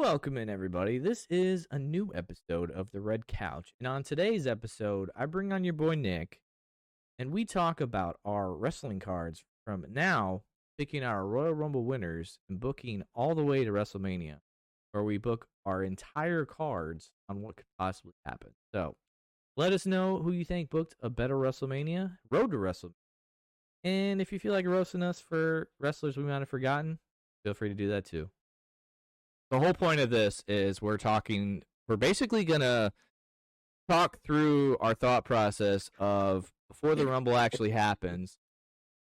Welcome in, everybody. This is a new episode of The Red Couch. And on today's episode, I bring on your boy Nick, and we talk about our wrestling cards from now, picking our Royal Rumble winners, and booking all the way to WrestleMania, where we book our entire cards on what could possibly happen. So let us know who you think booked a better WrestleMania, road to WrestleMania. And if you feel like roasting us for wrestlers we might have forgotten, feel free to do that too. The whole point of this is we're basically going to talk through our thought process of before the Rumble actually happens,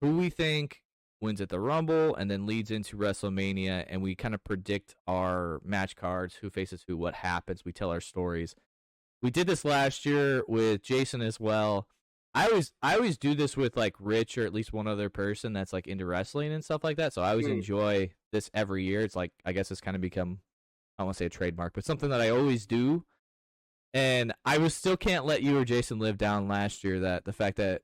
who we think wins at the Rumble and then leads into WrestleMania, and we kind of predict our match cards, who faces who, what happens. We tell our stories. We did this last year with Jason as well. I always do this with like Rich or at least one other person that's like into wrestling and stuff like that. So I always enjoy this every year. It's like, I guess it's kind of become, I don't want to say a trademark, but something that I always do. And I still can't let you or Jason live down last year that the fact that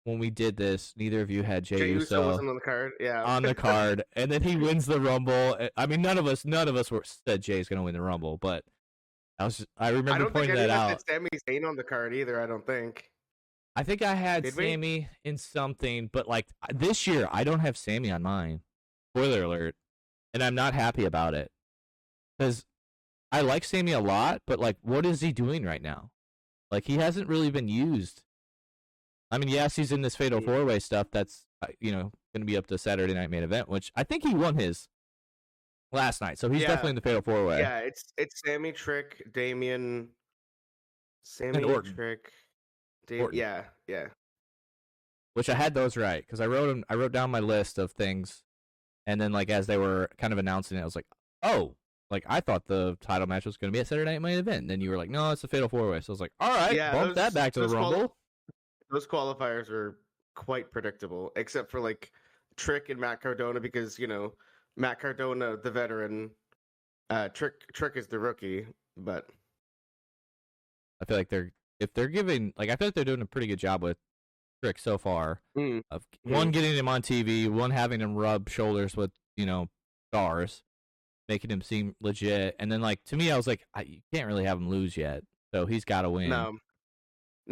when we did this, neither of you had Jey Uso wasn't on the card. Yeah, on the card, and then he wins the Rumble. I mean, none of us said Jay's going to win the Rumble, but I remember pointing that out. I don't think Sami Zayn on the card either. I don't think. I think I had Sammy in something, but like this year, I don't have Sammy on mine. Spoiler alert. And I'm not happy about it. Because I like Sammy a lot, but like, what is he doing right now? Like, he hasn't really been used. I mean, yes, he's in this Fatal 4-Way stuff that's, going to be up to Saturday Night Main Event, which I think he won his last night. So he's definitely in the Fatal 4-Way. Yeah, it's Sammy, Trick, Damian, Sammy, Trick. Yeah. Which I had those right because I wrote down my list of things, and then like as they were kind of announcing it, I was like, oh, like I thought the title match was going to be at Saturday Night Main Event. And then you were like, no, it's a Fatal 4-Way. So I was like, all right, bump that back to the Rumble. Those qualifiers were quite predictable, except for like Trick and Matt Cardona because Matt Cardona, the veteran, Trick is the rookie, but I feel like I feel like they're doing a pretty good job with Trick so far. Of one, getting him on TV, one having him rub shoulders with, stars, making him seem legit. And then, like, to me, I was like, you can't really have him lose yet. So he's got to win. No,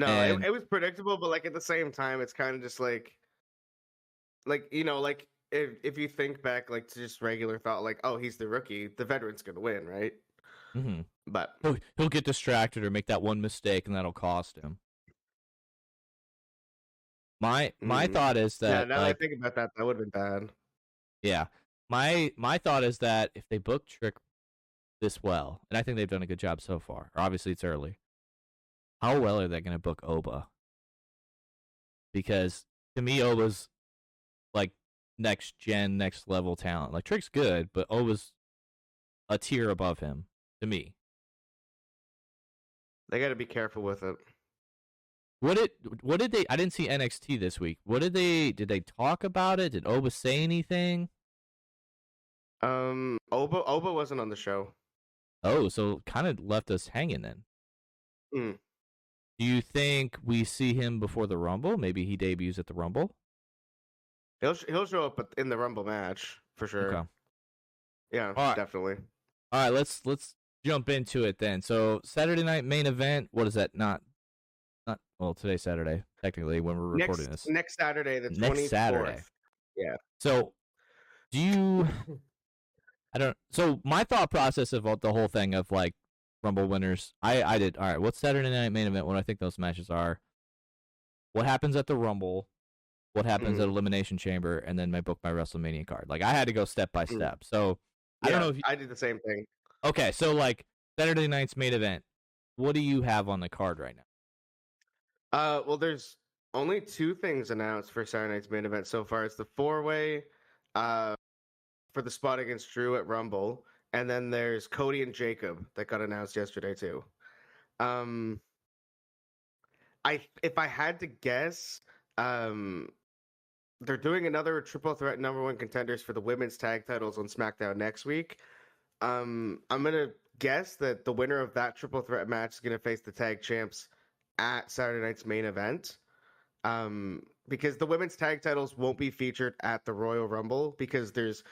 it was predictable, but like at the same time, it's kind of just like if you think back, like to just regular thought, like, oh, he's the rookie, the veteran's gonna win, right? Mm-hmm. But he'll get distracted or make that one mistake, and that'll cost him. My thought is that now that I think about that would have been bad. Yeah, my thought is that if they book Trick this well, and I think they've done a good job so far. Obviously, it's early. How well are they going to book Oba? Because to me, Oba's like next gen, next level talent. Like Trick's good, but Oba's a tier above him. To me, they got to be careful with it. What did they? I didn't see NXT this week. Did they talk about it? Did Oba say anything? Oba wasn't on the show. Oh, so kind of left us hanging then. Do you think we see him before the Rumble? Maybe he debuts at the Rumble. He'll show up in the Rumble match for sure. Okay. Yeah, definitely. All right, let's jump into it then. So Saturday Night Main Event. What is that? Not well, today's Saturday technically when we're recording this. Next Saturday, the 24th. Next Saturday. Yeah. So do you? So my thought process of the whole thing of like Rumble winners, I did. All right, what's Saturday Night Main Event? What I think those matches are. What happens at the Rumble? What happens at Elimination Chamber? And then my WrestleMania card. Like I had to go step by step. So I don't know if I did the same thing. Okay, so like Saturday night's main event. What do you have on the card right now? Well, there's only two things announced for Saturday night's main event so far. It's the 4-way for the spot against Drew at Rumble, and then there's Cody and Jacob that got announced yesterday too. If I had to guess, they're doing another triple threat number one contenders for the women's tag titles on SmackDown next week. I'm gonna guess that the winner of that triple threat match is gonna face the tag champs at Saturday night's main event. Because the women's tag titles won't be featured at the Royal Rumble because there's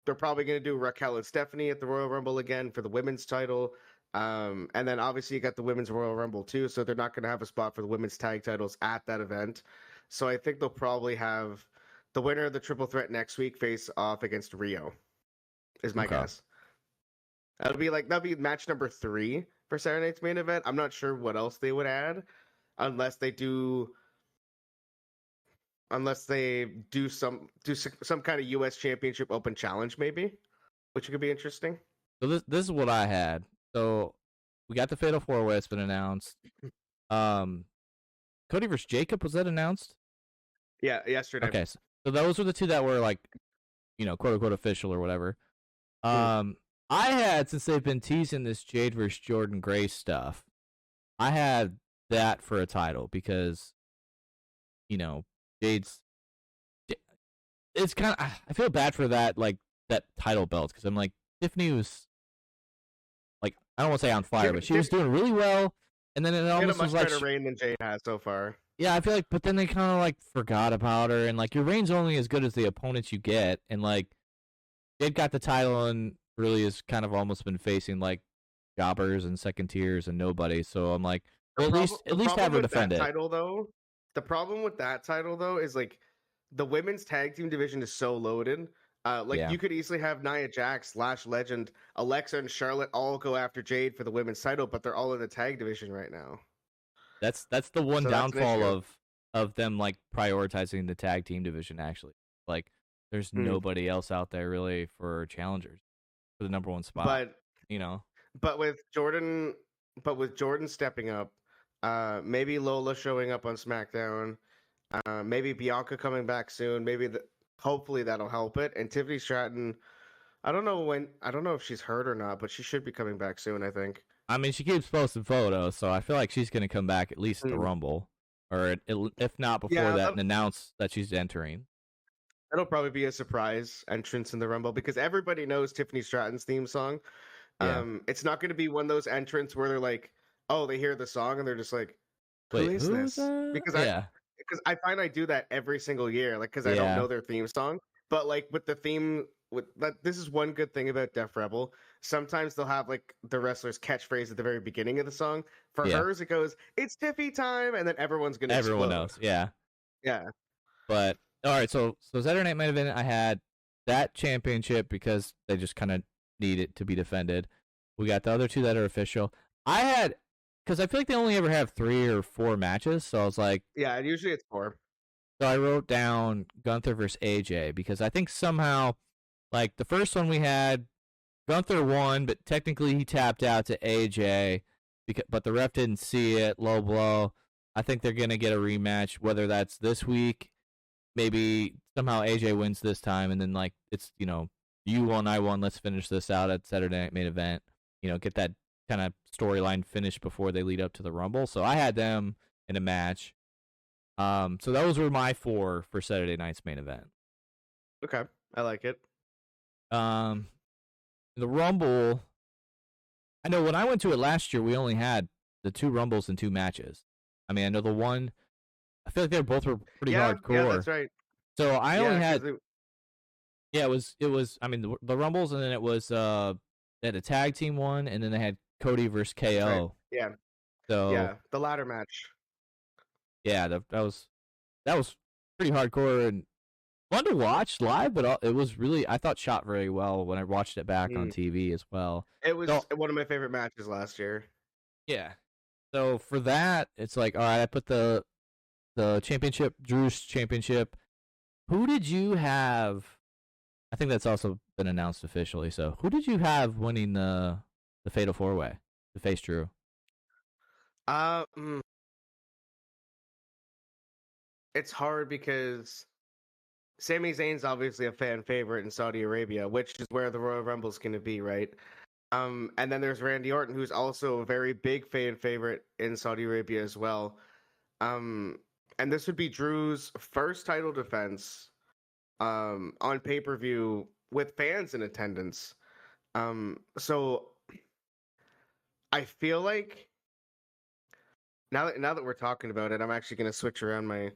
they're probably going to do Raquel and Stephanie at the Royal Rumble again for the women's title. And then obviously you got the women's Royal Rumble too, so they're not going to have a spot for the women's tag titles at that event. So I think they'll probably have the winner of the triple threat next week face off against Rio. Is my guess. That'll be match number 3 for Saturday night's main event. I'm not sure what else they would add, unless they do some kind of U.S. Championship Open Challenge, maybe, which could be interesting. So this is what I had. So we got the Fatal 4-Way. It's been announced. Cody versus Jacob, was that announced? Yeah, yesterday. Okay, so those were the two that were like, quote unquote official or whatever. I had, since they've been teasing this Jade versus Jordan Grace stuff, I had that for a title because, Jade's. It's kind of, I feel bad for that, like that title belt, because I'm like, Tiffany was, like, I don't want to say on fire, but she was doing really well, and then it almost was like better reign than Jade has so far. Yeah, I feel like, but then they kind of like forgot about her, and like your reign's only as good as the opponents you get, and like Jade got the title and really has kind of almost been facing like jobbers and second tiers and nobody. So I'm like, well, at least have her defend it. The problem with that title though is like the women's tag team division is so loaded. You could easily have Nia Jax, Legend, Alexa, and Charlotte all go after Jade for the women's title, but they're all in the tag division right now. That's the one downfall of them like prioritizing the tag team division. Actually, like there's nobody else out there really for challengers for the number 1 spot. But with Jordan stepping up, maybe Lola showing up on SmackDown, maybe Bianca coming back soon. Hopefully that'll help it. And Tiffany Stratton, I don't know if she's hurt or not, but she should be coming back soon, I think. I mean, she keeps posting photos, so I feel like she's going to come back at least at the Rumble, or if not before that, and announce that she's entering. That'll probably be a surprise entrance in the Rumble because everybody knows Tiffany Stratton's theme song. Yeah. It's not going to be one of those entrants where they're like, oh, they hear the song and they're just like, who is this? Because I find I do that every single year, like because I don't know their theme song. But like with the theme, this is one good thing about Def Rebel. Sometimes they'll have like the wrestler's catchphrase at the very beginning of the song. For hers, it goes, "It's Tiffy time," and then everyone knows. Yeah. But all right, so Saturday Night Main Event, I had that championship because they just kind of need it to be defended. We got the other 2 that are official. I had, because I feel like they only ever have 3 or 4 matches, so I was like, yeah, usually it's 4. So I wrote down Gunther versus AJ because I think somehow, like the first one we had, Gunther won, but technically he tapped out to AJ, but the ref didn't see it. Low blow. I think they're gonna get a rematch, whether that's this week, maybe somehow AJ wins this time, and then like it's you won, I won. Let's finish this out at Saturday Night Main Event. Get that kind of storyline finished before they lead up to the Rumble. So I had them in a match. So those were my 4 for Saturday night's main event. Okay, I like it. The Rumble, I know when I went to it last year, we only had the 2 Rumbles and 2 matches. I mean, I know the one, I feel like they both were pretty hardcore. Yeah, that's right. So I only had, it was. I mean, the Rumbles, and then it was they had a tag team one, and then they had Cody versus KO. Right. Yeah. So yeah, the ladder match. Yeah, that was pretty hardcore and fun to watch live, but it was really, I thought, shot very well when I watched it back on TV as well. It was one of my favorite matches last year. Yeah. So for that, it's like, all right, I put the championship, Drew's championship. Who did you have? I think that's also been announced officially. So who did you have winning the Fatal 4-Way to face Drew? It's hard because Sami Zayn's obviously a fan favorite in Saudi Arabia, which is where the Royal Rumble's going to be, right? And then there's Randy Orton, who's also a very big fan favorite in Saudi Arabia as well. And this would be Drew's first title defense on pay-per-view with fans in attendance. So I feel like now that we're talking about it, I'm actually going to switch around my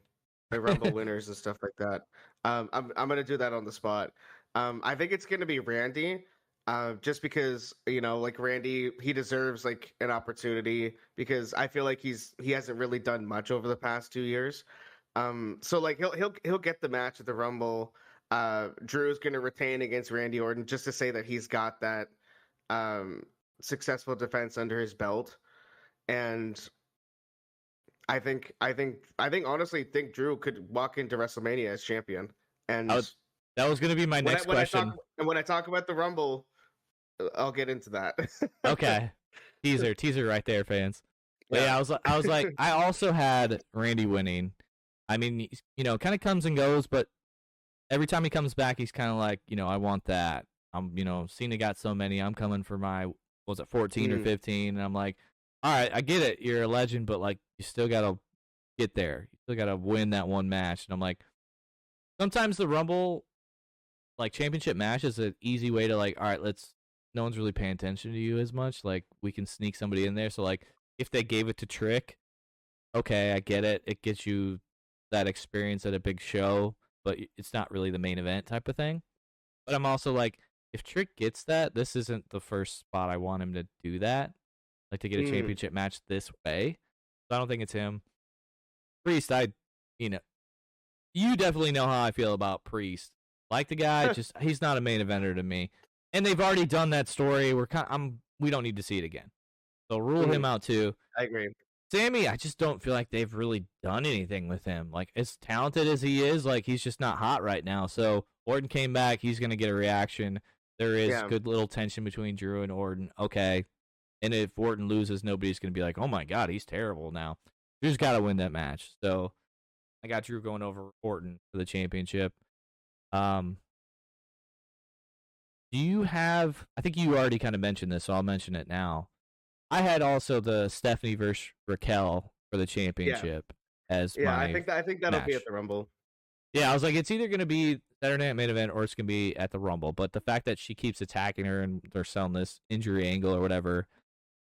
Rumble winners and stuff like that. I'm going to do that on the spot. I think it's going to be Randy. Just because like Randy, he deserves like an opportunity because I feel like he hasn't really done much over the past 2 years. So like he'll get the match at the Rumble. Drew's going to retain against Randy Orton just to say that he's got that um, successful defense under his belt, and I think honestly think Drew could walk into WrestleMania as champion. And That was going to be my next question. when I talk about the Rumble, I'll get into that. Okay, teaser right there, fans. But Yeah. yeah, I was like, I also had Randy winning. I mean, kind of comes and goes, but every time he comes back, he's kind of like, I want that. Cena got so many. I'm coming for my, was it 14 or 15? And I'm like, all right, I get it. You're a legend, but like, you still got to get there. You still got to win that one match. And I'm like, sometimes the Rumble, like, championship match is an easy way to, like, all right, no one's really paying attention to you as much. Like, we can sneak somebody in there. So, like, if they gave it to Trick, okay, I get it. It gets you that experience at a big show, but it's not really the main event type of thing. But I'm also like, if Trick gets that, this isn't the first spot I want him to do that. Like, to get a championship match this way. So I don't think it's him. Priest, you definitely know how I feel about Priest. Like the guy, just he's not a main eventer to me. And they've already done that story. We don't need to see it again. So rule him out too. I agree. Sammy, I just don't feel like they've really done anything with him. Like, as talented as he is, like, he's just not hot right now. So Orton came back. He's going to get a reaction. There is good little tension between Drew and Orton. Okay. And if Orton loses, nobody's going to be like, oh, my God, he's terrible now. Drew's got to win that match. So I got Drew going over Orton for the championship. Do you have, I think you already kind of mentioned this, so I'll mention it now. I had also the Stephanie versus Raquel for the championship as my I think that'll be at the Rumble. Yeah, I was like, it's either going to be Saturday Night Main Event or it's going to be at the Rumble. But the fact that she keeps attacking her and they're selling this injury angle or whatever,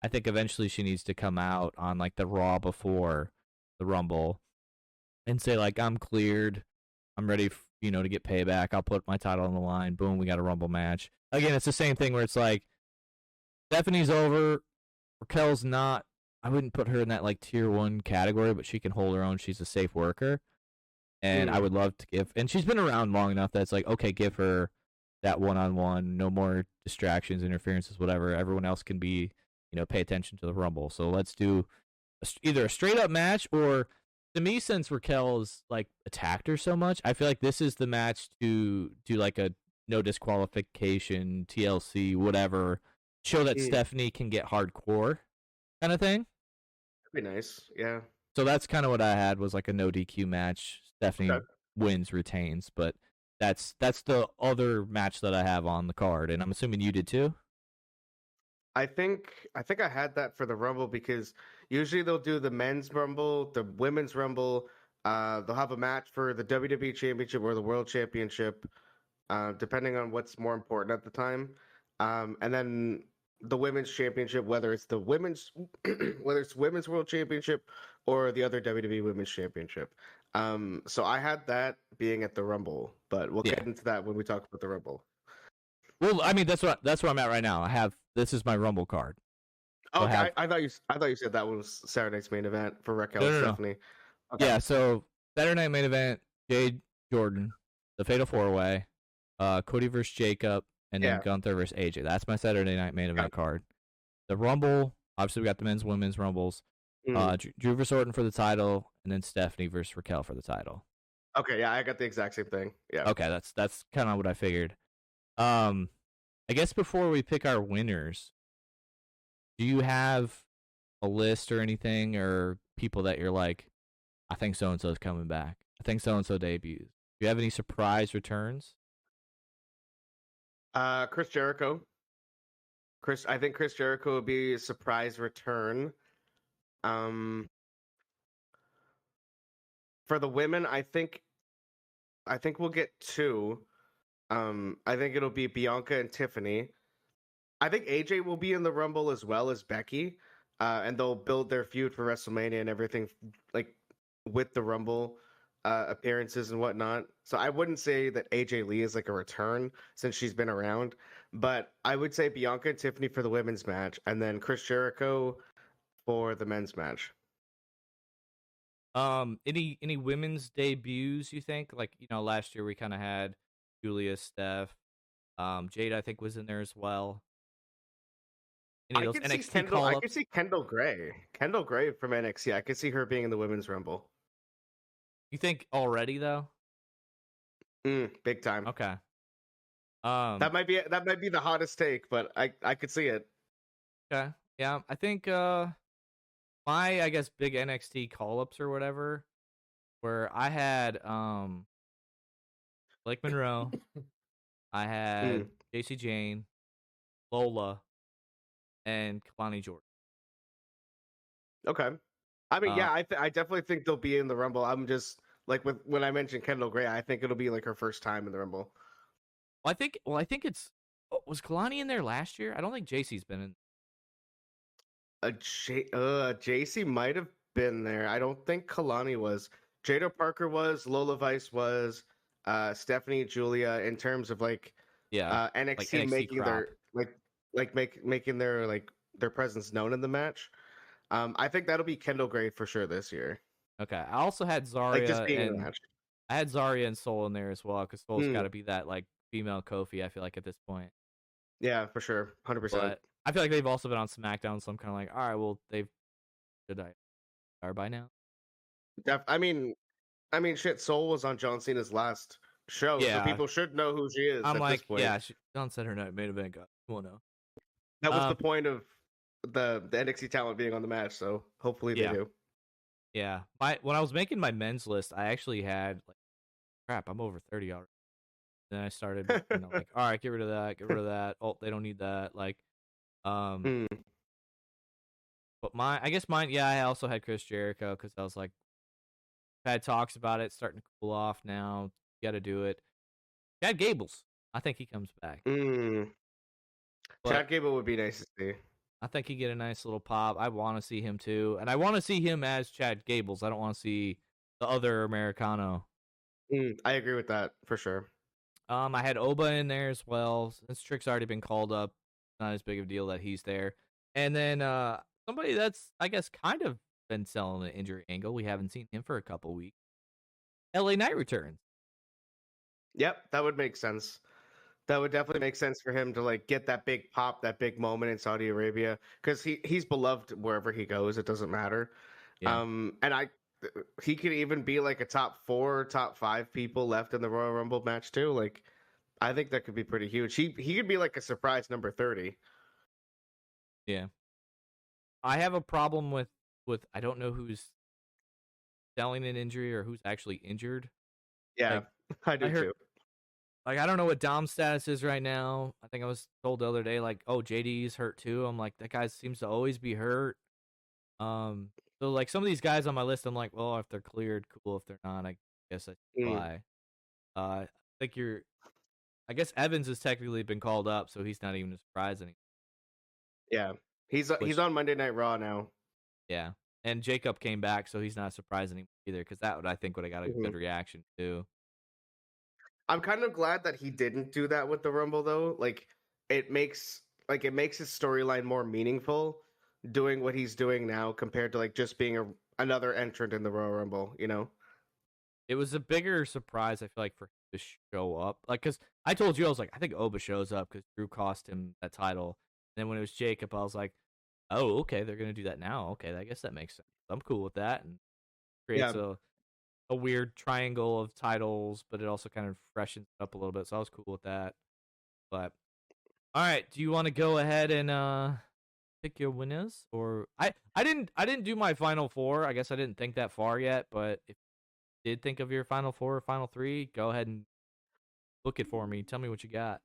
I think eventually she needs to come out on like the Raw before the Rumble and say like, I'm cleared, I'm ready, to get payback. I'll put my title on the line. Boom, we got a Rumble match. Again, it's the same thing where it's like Stephanie's over. Raquel's not. I wouldn't put her in that like tier 1 category, but she can hold her own. She's a safe worker, and I would love to give. And she's been around long enough that's like, okay, give her that one-on-one. No more distractions, interferences, whatever. Everyone else can be, pay attention to the Rumble. So let's do either a straight up match or, to me, since Raquel's like attacked her so much, I feel like this is the match to do like a no disqualification, TLC, whatever. Show that Stephanie can get hardcore kind of thing. That'd be nice. Yeah. So that's kind of what I had, was like a no DQ match. Stephanie wins, retains, but that's the other match that I have on the card, and I'm assuming you did too. I think I had that for the Rumble because usually they'll do the men's Rumble, the women's Rumble. They'll have a match for the WWE Championship or the World Championship, depending on what's more important at the time. And then the women's championship, whether it's women's world championship or the other WWE women's championship. So I had that being at the Rumble, but we'll get into that when we talk about the Rumble. Well, I mean, that's where I'm at right now. This is my Rumble card. So okay, I thought you said that was Saturday Night's Main Event for Raquel and Stephanie. Okay. Yeah, so Saturday Night Main Event, Jade Jordan, the Fatal 4-Way, Cody versus Jacob, and then Gunther versus AJ. That's my Saturday Night Main Event card. The Rumble, obviously we got the men's, women's Rumbles. Drew versus Orton for the title, and then Stephanie versus Raquel for the title. Okay, yeah, I got the exact same thing. Yeah. Okay, that's kind of what I figured. I guess before we pick our winners, do you have a list or anything, or people that you're like, I think so and so is coming back, I think so and so debuts? Do you have any surprise returns? Chris Jericho. I think Chris Jericho would be a surprise return. For the women, I think we'll get 2. I think it'll be Bianca and Tiffany. I think AJ will be in the Rumble as well as Becky, and they'll build their feud for WrestleMania and everything, like with the Rumble. appearances and whatnot. So I wouldn't say that AJ Lee is like a return since she's been around, but I would say Bianca and Tiffany for the women's match, and then Chris Jericho for the men's match. Any women's debuts you think? Like, last year we kind of had Julia, Steph, Jade I think was in there as well. Any of I those could see NXT Kendall. call I could ups? see Kendall Gray. Kendall Gray from NXT. I could see her being in the women's rumble. You think already though? Big time. Okay. Um. That might be the hottest take, but I could see it. Okay. Yeah. I think my I guess big NXT call ups or whatever, where I had Blake Monroe, I had Mm, JC Jane, Lola, and Kalani Jordan. okay. I mean, Uh, yeah, I definitely think they'll be in the rumble. I'm just like with when I mentioned Kendall Gray, I think it'll be like her first time in the rumble. I think it's was Kalani in there last year? I don't think JC's been in. JC might have been there. I don't think Kalani was. Jada Parker was. Lola Vice was. Stephanie Julia in terms of like Yeah, like NXT NXT making crop. their making their presence known in the match. I think that'll be Kendall Gray for sure this year. Okay, I also had Like just Zarya being in the and match. I had Zarya and Soul in there as well because Soul's got Mm, to be that like female Kofi. I feel like at this point, yeah, for sure, 100%. but I feel like they've also been on SmackDown, so I'm kind of like, all right, well they've should I are by now? I mean, shit. Soul was on John Cena's last show, so Yeah, people should know who she is I'm at this like, point. yeah, John said her night main event got well no. That was the Um, point of the NXT talent being on the match, so hopefully they yeah, do. yeah. When I was making my men's list, I actually had like, crap, I'm over 30 already. Then I started, like, all right, get rid of that, get rid of that. Oh, they don't need that. Like, um, Mm, but I guess mine, yeah, I also had Chris Jericho because I was like, had talks about it, starting to cool off now. Got to do it. Chad Gables, I think he comes back, mm. but Chad Gable would be nice to see. I think he get a nice little pop. I want to see him too, and I want to see him as Chad Gables. I don't want to see the other Americano. I agree with that for sure. I had Oba in there as well. Since Trick's already been called up, not as big of a deal that he's there. And then somebody that's I guess kind of been selling an injury angle. We haven't seen him for a couple weeks. LA Knight returns. Yep, that would make sense. That would definitely make sense for him to like get that big pop, that big moment in Saudi Arabia because he's beloved wherever he goes. It doesn't matter. Yeah. And he could even be like a top 4, top 5 people left in the Royal Rumble match too. Like I think that could be pretty huge. He could be like a surprise number 30. Yeah. I have a problem with I don't know who's selling an injury or who's actually injured. Yeah, Like I I do heard too. like I don't know what Dom's status is right now. I think I was told the other day like, oh, JD's hurt too. I'm like, that guy seems to always be hurt. So like some of these guys on my list, I'm like, well, if they're cleared, cool. If they're not, I guess I should Mm, fly. I think I guess Evans has technically been called up, so he's not even a surprise anymore. yeah, he's Which, on Monday Night Raw now. yeah, and Jacob came back, so he's not a surprise anymore either. Because that would I think would have got a Mhm. good reaction too. I'm kind of glad that he didn't do that with the Rumble though. Like it makes his storyline more meaningful doing what he's doing now compared to like just being another entrant in the Royal Rumble, you know? It was a bigger surprise, I feel like, for him to show up. Like, because I told you, I was like, I think Oba shows up because Drew cost him that title. And then when it was Jacob, I was like, oh, okay, they're going to do that now. Okay, I guess that makes sense. I'm cool with that. And Yeah. creates a weird triangle of titles, but it also kind of freshens it up a little bit. So I was cool with that. But, all right, do you want to go ahead and pick your winners? Or I didn't do my final four. I guess I didn't think that far yet, but if did think of your final four or final three, go ahead and book it for me. Tell me what you got.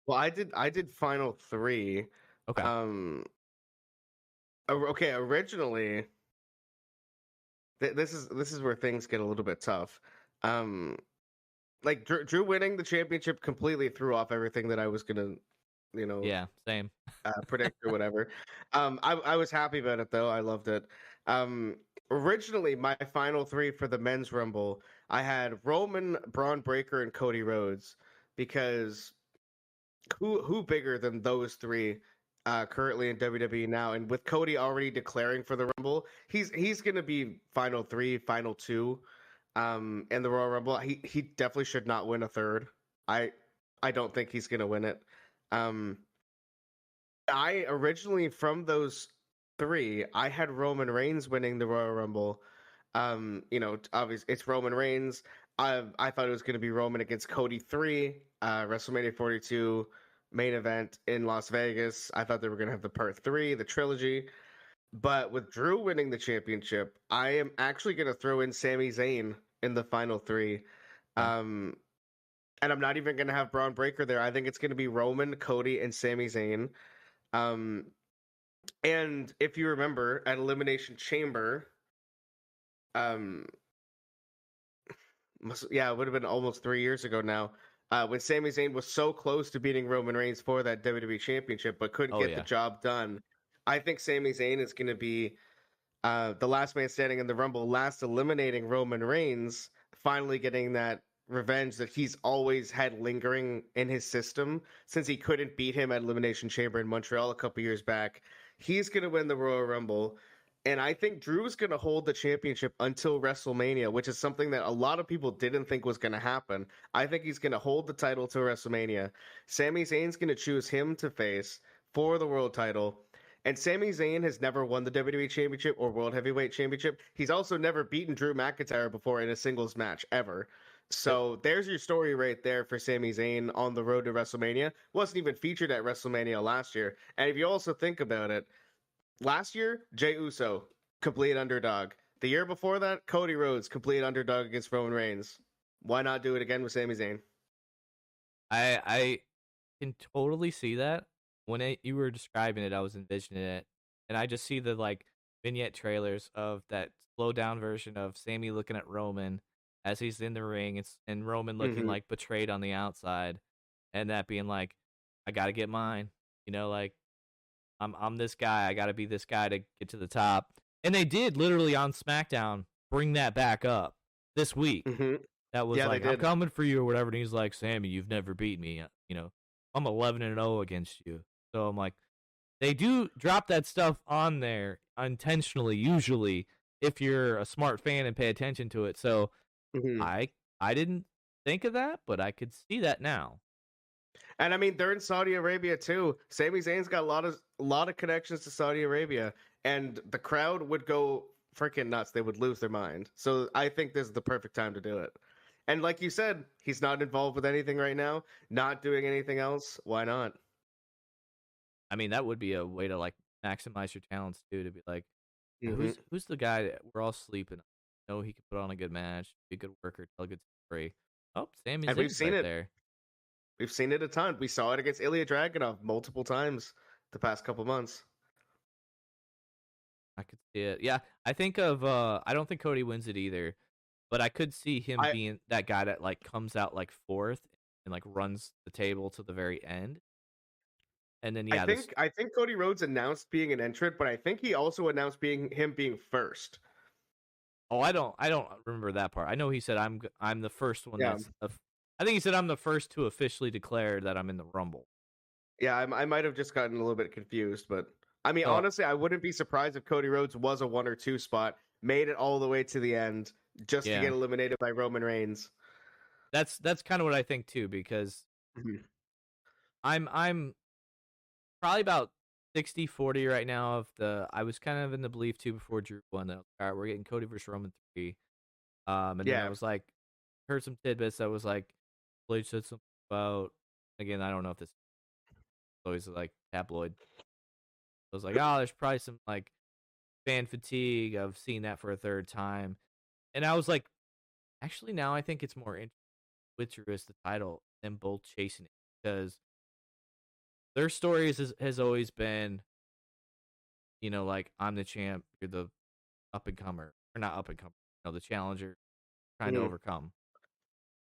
Well, I did final 3. Okay. Um okay, originally this is where things get a little bit tough. Um like Drew winning the championship completely threw off everything that I was going to, you know, Yeah, same. predict or whatever. I was happy about it though. I loved it. Um, originally my final three for the men's rumble, I had Roman, Braun Breaker, and Cody Rhodes because who bigger than those three currently in WWE now? And with Cody already declaring for the Rumble, he's gonna be final three, final two, in the Royal Rumble. He definitely should not win a third. I I don't think he's gonna win it. Um, I originally from those three, I had Roman Reigns winning the Royal Rumble. Obviously it's Roman Reigns. I thought it was going to be Roman against Cody 3, WrestleMania 42 main event in Las Vegas. I thought they were going to have the part 3, the trilogy. But with Drew winning the championship, I am actually going to throw in Sami Zayn in the final 3. Okay. Um, and I'm not even going to have Braun Breaker there. I think it's going to be Roman, Cody, and Sami Zayn. Um, and if you remember at Elimination Chamber, um, it would have been almost 3 years ago now. When Sami Zayn was so close to beating Roman Reigns for that WWE Championship, but couldn't Oh get the yeah. job done. I think Sami Zayn is going to be the last man standing in the Rumble, last eliminating Roman Reigns, finally getting that revenge that he's always had lingering in his system since he couldn't beat him at Elimination Chamber in Montreal a couple years back. He's going to win the Royal Rumble. And I think Drew's going to hold the championship until WrestleMania, which is something that a lot of people didn't think was going to happen. I think he's going to hold the title till WrestleMania. Sami Zayn's going to choose him to face for the world title. And Sami Zayn has never won the WWE Championship or World Heavyweight Championship. He's also never beaten Drew McIntyre before in a singles match ever. Yep. So there's your story right there for Sami Zayn on the road to WrestleMania. Wasn't even featured at WrestleMania last year. And if you also think about it, last year, Jey Uso, complete underdog. The year before that, Cody Rhodes, complete underdog against Roman Reigns. Why not do it again with Sami Zayn? I can totally see that. You were describing it, I was envisioning it, and I just see the like vignette trailers of that slow down version of Sammy looking at Roman as he's in the ring, and Roman looking Mm-hmm. like betrayed on the outside, and that being like, I gotta get mine, like I'm this guy, I gotta be this guy to get to the top, and they did literally on SmackDown bring that back up this week. Mm-hmm. That was Yeah, they like, I'm did. coming for you or whatever. And he's like, Sammy, you've never beat me. I'm 11-0 against you. So I'm like, they do drop that stuff on there intentionally, usually, if you're a smart fan and pay attention to it. So Mm-hmm. I didn't think of that, but I could see that now. And I mean, they're in Saudi Arabia too. Sami Zayn's got a lot of connections to Saudi Arabia, and the crowd would go freaking nuts. They would lose their mind. So I think this is the perfect time to do it. And like you said, he's not involved with anything right now, not doing anything else. Why not? I mean, that would be a way to like maximize your talents too. To be like, Hmm. who's the guy that we're all sleeping on? He could put on a good match, be a good worker, tell a good story. Oh, Sami And we've Zayn's seen right it. there. We've seen it a ton. We saw it against Ilya Dragunov multiple times the past couple months. I could see it. Yeah, I don't think Cody wins it either, but I could see him I being that guy that like comes out like fourth and like runs the table to the very end. And then I yeah, this think I think Cody Rhodes announced being an entrant, but I think he also announced being first. oh, I don't remember that part. I know he said I'm the first one Yeah. I think he said I'm the first to officially declare that I'm in the Rumble. Yeah, I might have just gotten a little bit confused, but I mean, So, honestly, I wouldn't be surprised if Cody Rhodes was a 1 or 2 spot, made it all the way to the end just to yeah. get eliminated by Roman Reigns. That's kind of what I think too because Mhm. I'm probably about 60-40 right now of the I was kind of in the belief too before Drew won that all right, we're getting Cody versus Roman 3. And then I Yeah, was like, heard some tidbits that was like, Blade said something about, again, I don't know if this is always like tabloid. I was like, oh, there's probably some like fan fatigue of seeing that for a third time. And I was like, actually, now I think it's more interesting with Drew as the title than both chasing it because their stories has always been, like, I'm the champ, you're the up and comer, or not up and comer, the challenger trying to mhm, overcome.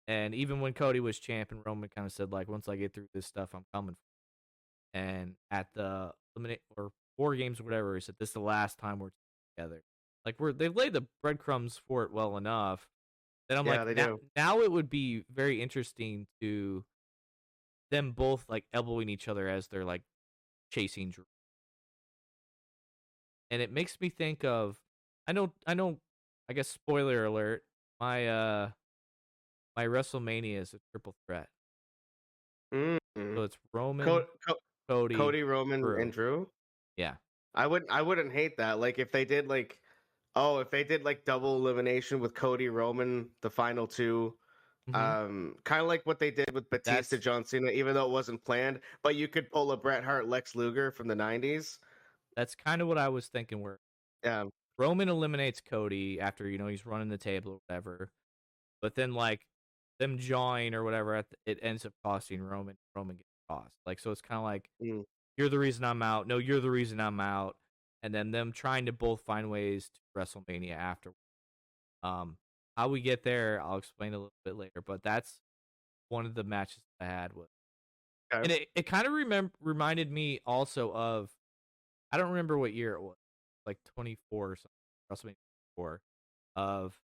And even when Cody was champ and Roman kind of said, like, once I get through this stuff, I'm coming. And at the eliminate or War Games or whatever, he said, this is the last time we're together. Like they've laid the breadcrumbs for it well enough. Then I'm Yeah, like, they now do. now it would be very interesting to them both like elbowing each other as they're like chasing Drew. And it makes me think of I know I guess spoiler alert, my my WrestleMania is a triple threat. Mm. So it's Roman, Co- Co- Cody, Cody, Roman, and Drew. Drew. Yeah. I wouldn't hate that. Like if they did like, oh, if they did like double elimination with Cody, Roman, the final two, Mhm. kind of like what they did with Batista, That's John Cena, even though it wasn't planned. But you could pull a Bret Hart, Lex Luger from the '90s. that's kind of what I was thinking where Yeah. Roman eliminates Cody after, he's running the table or whatever. But then like them jawing or whatever it ends up costing Roman. Roman gets tossed. Like so it's kind of like Mm. you're the reason I'm out. No, you're the reason I'm out. And then them trying to both find ways to WrestleMania after. Um, how we get there, I'll explain a little bit later. But that's one of the matches I had with, Okay. and it kind of reminded me also of I don't remember what year it was, like 24 or something, WrestleMania 4. Of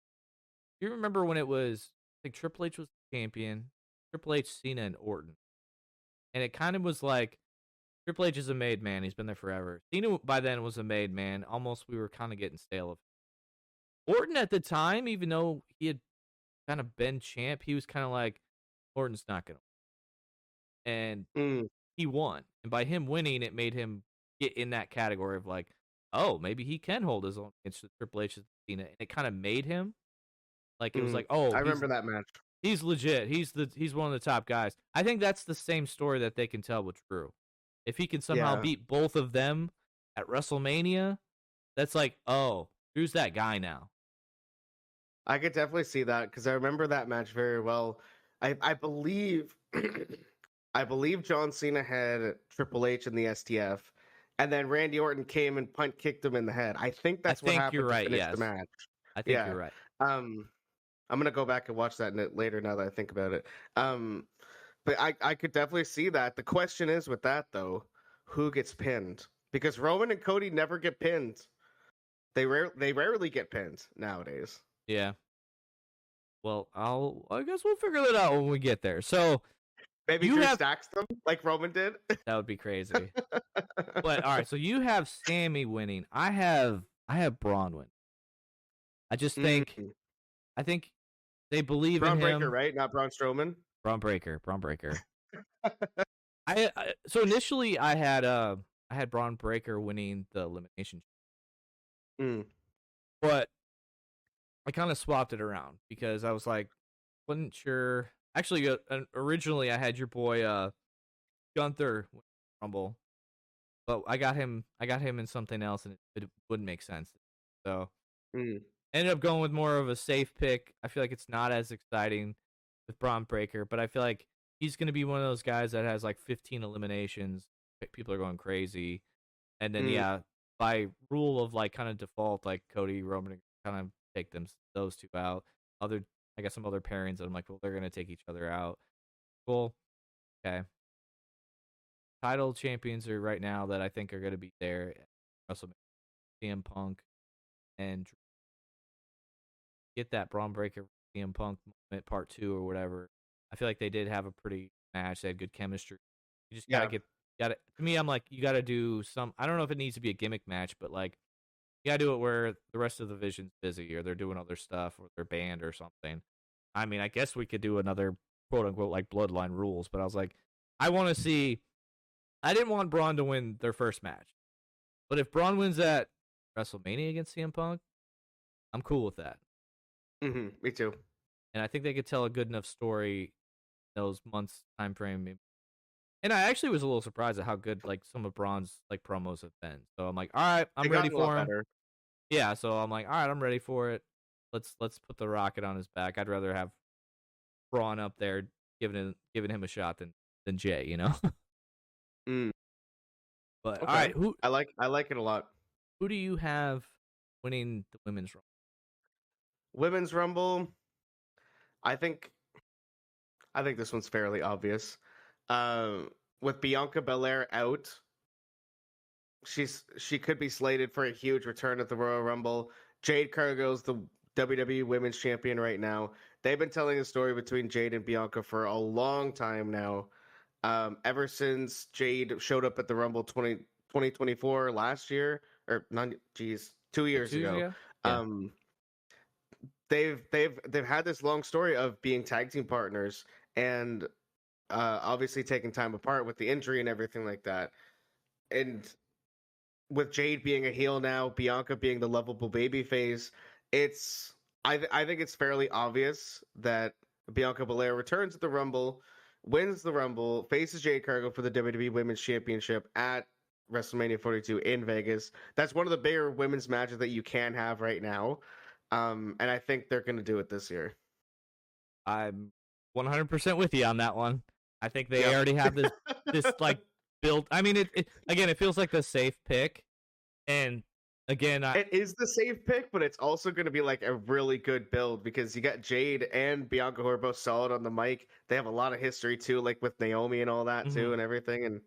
you remember when it was like Triple H was the champion, Triple H, Cena, and Orton, and it kind of was like Triple H is a made man. He's been there forever. Cena by then was a made man. Almost we were kind of getting stale of Orton at the time, even though he had kind of been champ, he was kind of like Orton's not gonna, and Mm. he won. And by him winning, it made him get in that category of like, oh, maybe he can hold his own against Triple H and Cena, and it kind of made him like it was Mm. like, oh, I he's remember that match. he's legit. He's one of the top guys. I think that's the same story that they can tell with Drew. If he can somehow Yeah. beat both of them at WrestleMania, that's like, oh, who's that guy now? I could definitely see that because I remember that match very well. I believe I believe John Cena had Triple H in the STF, and then Randy Orton came and punt kicked him in the head. I think I that's what think you're happened to right. finish the Yes, match. I think you're Yeah. right. Um, I'm gonna go back and watch that later now that I think about it. But I could definitely see that. The question is with that though, who gets pinned? Because Roman and Cody never get pinned. They rarely get pinned nowadays. Yeah. Well, I guess we'll figure that out when we get there. So Maybe you Drew have stacks them like Roman did. that would be crazy. But all right, so you have Sammy winning. I have Braun win. I just think Mm. I think they believe in Braun Breaker, him. right? Not Braun Strowman. Braun Breaker, Braun Breaker. So initially I had Braun Breaker winning the elimination, Mm. but I kind of swapped it around because I was like, wasn't sure. Actually, originally I had your boy Gunther win the Rumble, but I got him. I got him in something else, and it wouldn't make sense. So Mm. ended up going with more of a safe pick. I feel like it's not as exciting with Braun Breaker, but I feel like he's going to be one of those guys that has like 15 eliminations. People are going crazy, and then Mm. yeah, by rule of like kind of default, like Cody Roman kind of take those two out. Other, I got some other pairings that I'm like, well, they're going to take each other out. Cool. Okay. Title champions are right now that I think are going to be there. WrestleMania, CM Punk and get that Braun Breaker CM Punk moment part 2 or whatever. I feel like they did have a pretty match. They had good chemistry. You just gotta Yeah. get gotta to me. I'm like you gotta do some. I don't know if it needs to be a gimmick match, but like you gotta do it where the rest of the division's busy or they're doing other stuff or they're banned or something. I mean, I guess we could do another quote unquote like bloodline rules, but I was like, I want to see. I didn't want Braun to win their first match, but if Braun wins at WrestleMania against CM Punk, I'm cool with that. Me too. And I think they could tell a good enough story those months time frame. And I actually was a little surprised at how good like some of Braun's like promos have been. So I'm like, all right, I'm They ready gotten a lot for him. better. Yeah, so I'm like, all right, I'm ready for it. Let's put the rocket on his back. I'd rather have Braun up there giving him a shot than Jay, you know. Mm. But all Okay. right, who I like it a lot. who do you have winning the women's role? Women's Rumble. I think I think this one's fairly obvious. Um, with Bianca Belair out, she could be slated for a huge return at the Royal Rumble. Jade Cargill's the WWE Women's Champion right now. They've been telling a story between Jade and Bianca for a long time now. Ever since Jade showed up at the Rumble 2024 last year, or not, geez, 2 years 2 years ago. ago? Yeah. Um, they've had this long story of being tag team partners and obviously taking time apart with the injury and everything like that. And with Jade being a heel now, Bianca being the lovable baby face, it's I think it's fairly obvious that Bianca Belair returns at the Rumble, wins the Rumble, faces Jade Cargill for the WWE Women's Championship at WrestleMania 42 in Vegas. That's one of the bigger women's matches that you can have right now. And I think they're going to do it this year. I'm 100% with you on that one. I think they Yep. already have this like built. I mean, it feels like the safe pick, and again, It is the safe pick, but it's also going to be like a really good build because you got Jade and Bianca who are both solid on the mic. They have a lot of history too, like with Naomi and all that too, and everything. And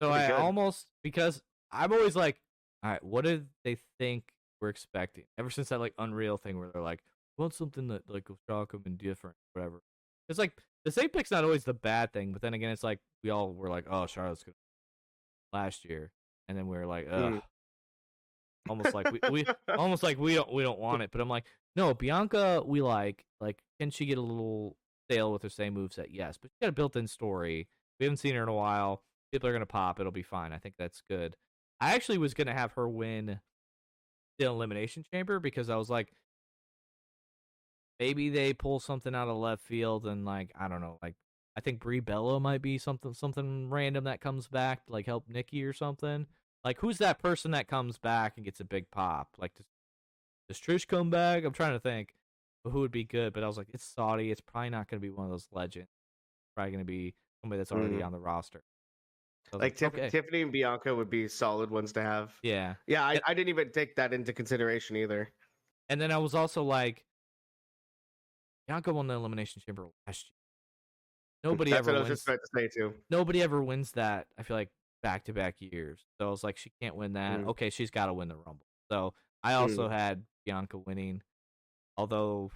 so it'll be I good. almost, because I'm always like, all right, what did they think we're expecting? Ever since that like Unreal thing where they're like, we want something that like will shock them and different, whatever. It's like the safe pick's not always the bad thing, but then again, it's like we all were like, oh, Charlotte's gonna last year, and then we were like, ugh. Almost like we almost like we don't want it, but I'm like, no, Bianca, we like can she get a little stale with her same moveset? Yes, but she got a built-in story. We haven't seen her in a while. People are gonna pop. It'll be fine. I think that's good. I actually was gonna have her win the Elimination Chamber because I was like, maybe they pull something out of left field and like I don't know, like I think Brie Bella might be something random that comes back to like help Nikki or something. Like who's that person that comes back and gets a big pop? Like does Trish come back? I'm trying to think who would be good, but I was like, it's Saudi. It's probably not going to be one of those legends. It's probably going to be somebody that's already on the roster. So I was Like like, okay, Tiffany and Bianca would be solid ones to have. yeah, Yeah, and, I didn't even take that into consideration either. and then I was also like, Bianca won the Elimination Chamber last year. Nobody That's ever what I was just wins. about to say too. Nobody ever wins that. I feel like back-to-back years. So I was like, she can't win that. Mm. Okay, she's got to win the Rumble. So I Mm. also had Bianca winning. Although,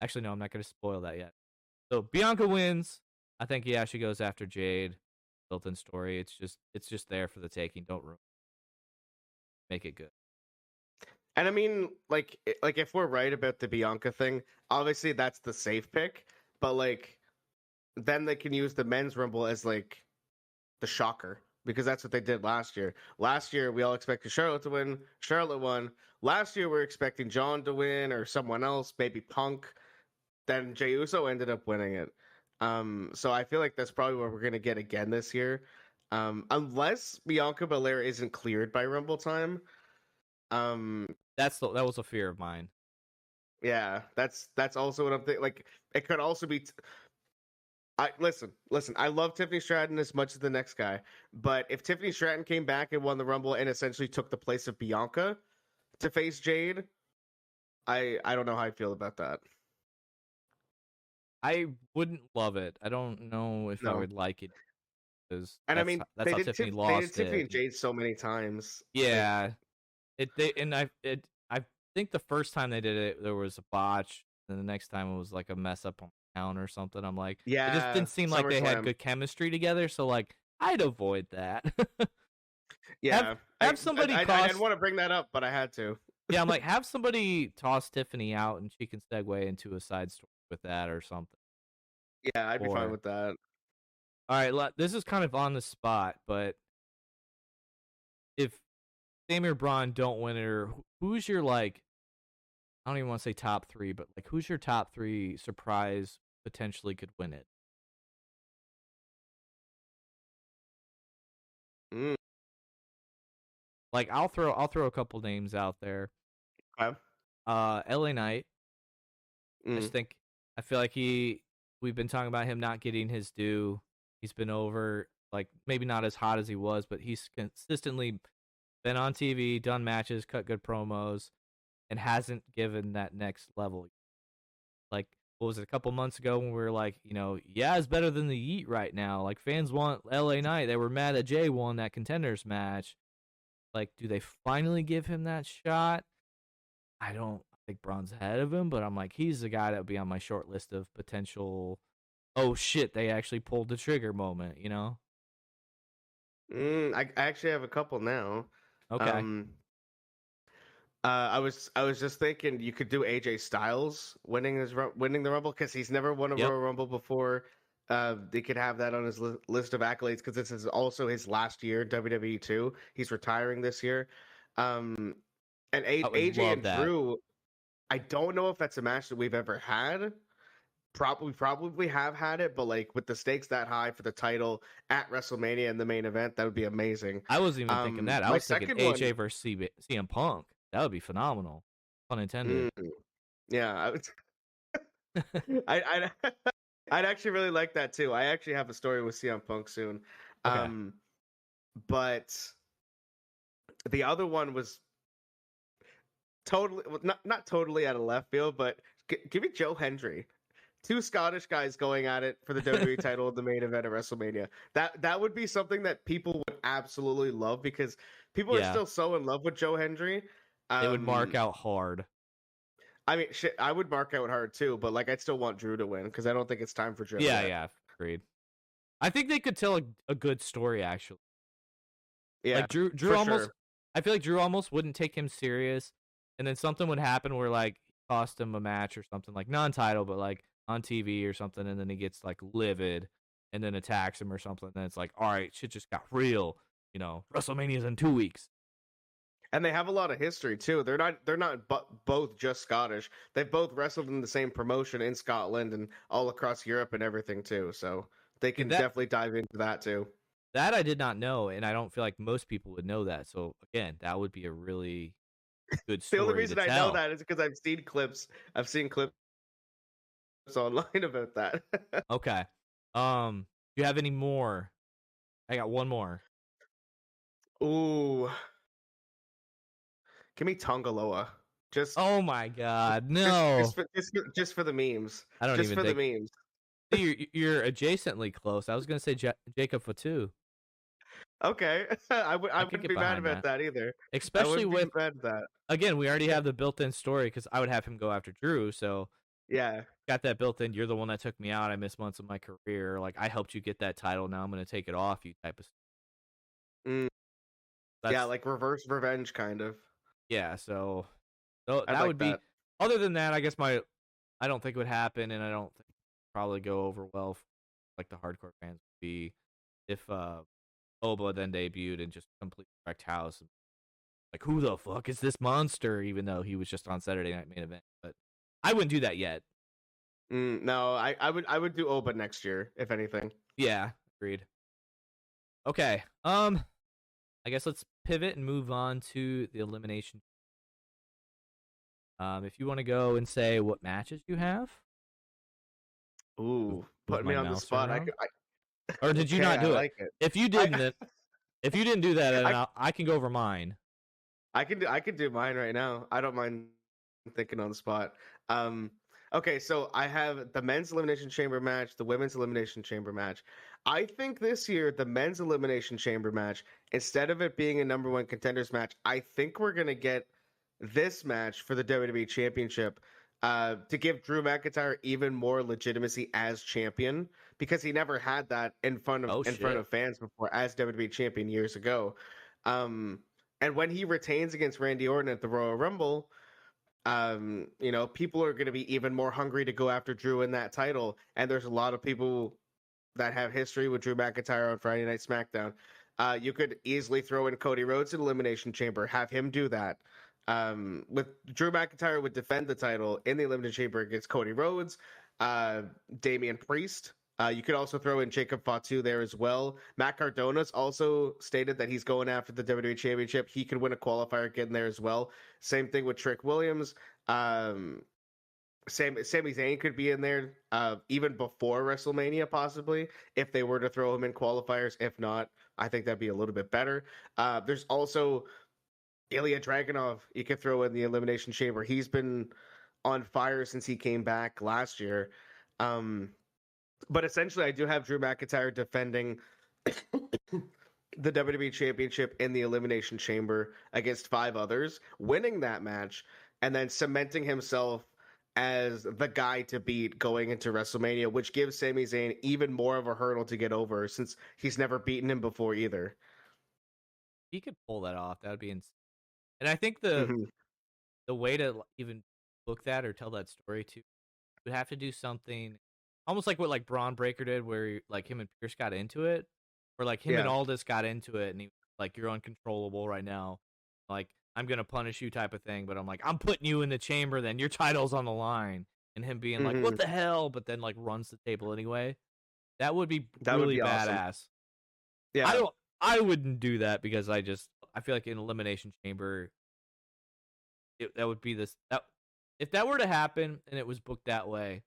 actually, no, I'm not going to spoil that yet. So Bianca wins. I think yeah, she goes after Jade. Built-in story. It's just there for the taking. Don't ruin. Make it good. And I mean, like if we're right about the Bianca thing, obviously that's the safe pick. But like, then they can use the men's Rumble as like the shocker because that's what they did last year. Last year we all expected Charlotte to win. Charlotte won. Last year we are expecting John to win or someone else, maybe Punk. Then Jey Uso ended up winning it. So I feel like that's probably what we're gonna get again this year. Unless Bianca Belair isn't cleared by Rumble time. That was a fear of mine. Yeah, that's also what I'm thinking. Like, it could also be. I listen. I love Tiffany Stratton as much as the next guy, but if Tiffany Stratton came back and won the Rumble and essentially took the place of Bianca to face Jade, I don't know how I feel about that. I wouldn't love it. I don't know if I No, would like it because and I mean that's how Tiffany they did lost Tiffany it. and Jade so many times. Yeah, I think the first time they did it there was a botch, and the next time it was like a mess up on the count or something. I'm like, it just Yeah, didn't seem like they had SummerSlam. good chemistry together. So like, I'd avoid that. Yeah, have somebody I toss. didn't want to bring that up, but I had to. Yeah, I'm like, have somebody toss Tiffany out, and she can segue into a side story with that or something. Yeah, I'd be fine Or with that. all right, this is kind of on the spot, but if Sammy or Braun don't win it, or who's your like? I don't even want to say top three, but like, who's your top three surprise potentially could win it? Mm, Like, I'll throw a couple names out there. okay. LA Knight. I Mm. just think I feel like we've been talking about him not getting his due. He's been over, like maybe not as hot as he was, but he's consistently been on TV, done matches, cut good promos, and hasn't given that next level. Like, what was it, a couple months ago when we were like, yeah, it's better than the Yeet right now. Like, fans want LA Knight. They were mad that Jay won that contenders match. Like, do they finally give him that shot? I don't think Braun's ahead of him, but I'm like, he's the guy that would be on my short list of potential. Oh shit, they actually pulled the trigger moment, you know? I actually have a couple now. Okay. Um, I was just thinking you could do AJ Styles winning the Rumble because he's never won a Yep. Royal Rumble before. They could have that on his list of accolades because this is also his last year in WWE too. He's retiring this year. Um, and I would AJ love and that. Drew, I don't know if that's a match that we've ever had. Probably have had it, but like with the stakes that high for the title at WrestleMania in the main event, that would be amazing. I wasn't even thinking that. I My was thinking second one, AJ versus CM Punk. That would be phenomenal. Pun intended. mm, yeah, I I'd actually really like that too. I actually have a story with CM Punk soon. Okay. Um, but the other one was totally, well, not totally out of left field, but give me Joe Hendry. Two Scottish guys going at it for the WWE title in the main event of WrestleMania. That would be something that people would absolutely love because people are Yeah. still so in love with Joe Hendry. They would mark out hard. I mean, shit, I would mark out hard too, but like I'd still want Drew to win because I don't think it's time for Joe Yeah, yet. yeah. Agreed. I think they could tell a good story actually. Yeah, Like Drew for almost. sure. I feel like Drew almost wouldn't take him serious, and then something would happen where like cost him a match or something like non-title, but like on TV or something, and then he gets like livid, and then attacks him or something. And then it's like, all right, shit just got real. You know, WrestleMania's in 2 weeks. And they have a lot of history too. They're not both just Scottish. They've both wrestled in the same promotion in Scotland and all across Europe and everything too. So they And can definitely dive into that too. that I did not know, and I don't feel like most people would know that. So again, that would be a really good The only story to reason I know tell. that is because I've seen clips. I've seen clips online about that. Okay. Do you have any more? I got one more. Ooh, give me Tongaloa. Just, Oh my god, just, no! just for the memes. I don't Just even for the think. memes. See, you're adjacently close. I was gonna say Jacob Fatu. Okay, I I could wouldn't get be mad behind about that, that either. I especially wouldn't be with mad at that. again, we already have the built-in story because I would have him go after Drew. So Yeah. got that built in. You're the one that took me out. I missed months of my career. Like I helped you get that title. Now I'm gonna take it off you. Type of. Mm, yeah, That's like reverse revenge kind of. yeah. So I'd that like would be. that. Other than that, I guess I don't think it would happen, and I don't think it would probably go over well. For, like the hardcore fans would be if Oba then debuted and just completely wrecked house. Like, who the fuck is this monster? Even though he was just on Saturday Night Main Event, but I wouldn't do that yet. No, I would do Oba next year if anything. Yeah, agreed. Okay, I guess let's pivot and move on to the elimination. If you want to go and say what matches you have, move, Ooh, move putting me my on the mouse spot. around, or did you Okay, not I do it? like it. If you I didn't, if you didn't do that, then I I can go over mine. I can do mine right now. I don't mind thinking on the spot. Um, okay, so I have the men's elimination chamber match, the women's elimination chamber match. I think this year the men's elimination chamber match, instead of it being a number one contenders match, I think we're gonna get this match for the WWE Championship. To give Drew McIntyre even more legitimacy as champion because he never had that Oh in front shit! of fans before as WWE champion years ago. Um, and when he retains against Randy Orton at the Royal Rumble, people are going to be even more hungry to go after Drew in that title. And there's a lot of people that have history with Drew McIntyre on Friday Night SmackDown. You could easily throw in Cody Rhodes in Elimination Chamber, have him do that. With Drew McIntyre would defend the title in the Elimination Chamber against Cody Rhodes, Damian Priest. You could also throw in Jacob Fatu there as well. Matt Cardona's also stated that he's going after the WWE Championship. He could win a qualifier getting there as well. Same thing with Trick Williams. Sami Zayn could be in there even before WrestleMania, possibly, if they were to throw him in qualifiers. If not, I think that'd be a little bit better. There's also Ilya Dragunov. You could throw in the Elimination Chamber. He's been on fire since he came back last year. But essentially, I do have Drew McIntyre defending the WWE Championship in the Elimination Chamber against 5 others, winning that match, and then cementing himself as the guy to beat going into WrestleMania, which gives Sami Zayn even more of a hurdle to get over since he's never beaten him before either. He could pull that off. That would be insane. And I think the Mm-hmm. the way to even book that or tell that story too would have to do something almost like what like Braun Breaker did, where like him and Pierce got into it, or like him and Yeah. Aldis got into it, and he like you're uncontrollable right now, like I'm gonna punish you type of thing. But I'm like I'm putting you in the chamber, then your title's on the line, and him being like Mm-hmm. what the hell, but then like runs the table anyway. That would be That would really be awesome. badass. I Yeah. don't. I wouldn't do that because I feel like in elimination chamber that would be this that if that were to happen and it was booked that way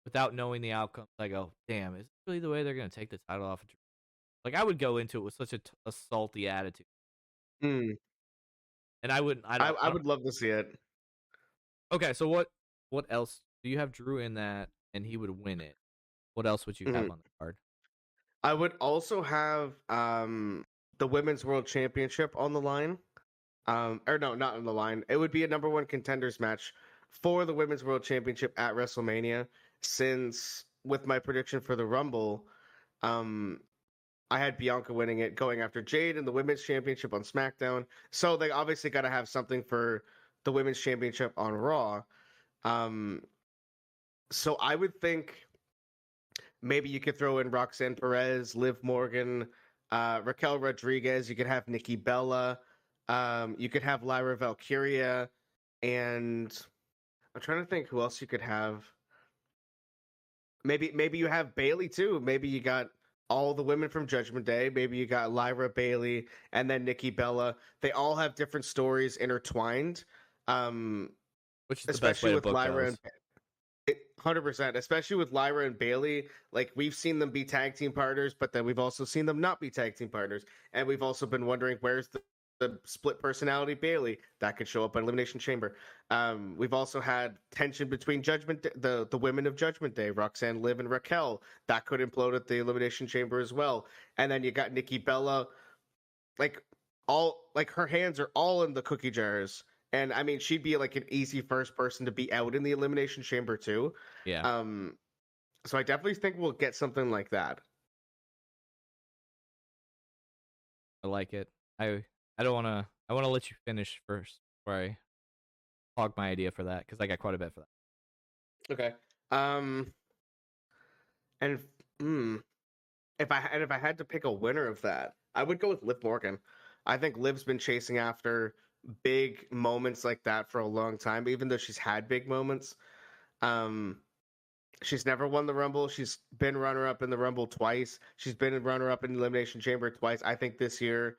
without knowing the outcome, I go, damn, is this really the way they're gonna take the title off? Like I would go into it with such a salty attitude, Mm. and I wouldn't. I I don't. would love to see it. Okay, so what else do you have Drew in that, and he would win it? What else would you have Mm-hmm. on the card? I would also have the Women's World Championship on the line. Or no, not on the line. It would be a number one contenders match for the Women's World Championship at WrestleMania. Since with my prediction for the Rumble, um, I had Bianca winning it, going after Jade in the Women's Championship on SmackDown. So they obviously got to have something for the Women's Championship on Raw. Um, so I would think maybe you could throw in Roxanne Perez, Liv Morgan, Raquel Rodriguez. You could have Nikki Bella. You could have Lyra Valkyria, and I'm trying to think who else you could have. Maybe you have Bailey too. Maybe you got all the women from Judgment Day. Maybe you got Lyra, Bailey, and then Nikki Bella. They all have different stories intertwined. Um, Which is the best way especially to with book Lyra and those? 100%, especially with Lyra and Bailey. Like we've seen them be tag team partners, but then we've also seen them not be tag team partners, and we've also been wondering where's the split personality Bailey that could show up in Elimination Chamber. We've also had tension between the women of Judgment Day, Roxanne, Liv, and Raquel, that could implode at the Elimination Chamber as well. And then you got Nikki Bella, like her hands are all in the cookie jars. And I mean, she'd be like an easy first person to be out in the Elimination Chamber too. Yeah, Um, so I definitely think we'll get something like that. I like it. I don't want to. I want to let you finish first before I hog my idea for that because I got quite a bit for that. Okay. Um, and if I had to pick a winner of that, I would go with Liv Morgan. I think Liv's been chasing after big moments like that for a long time, even though she's had big moments. Um, she's never won the Rumble. She's been runner up in the Rumble twice. She's been a runner up in the Elimination Chamber twice. I think this year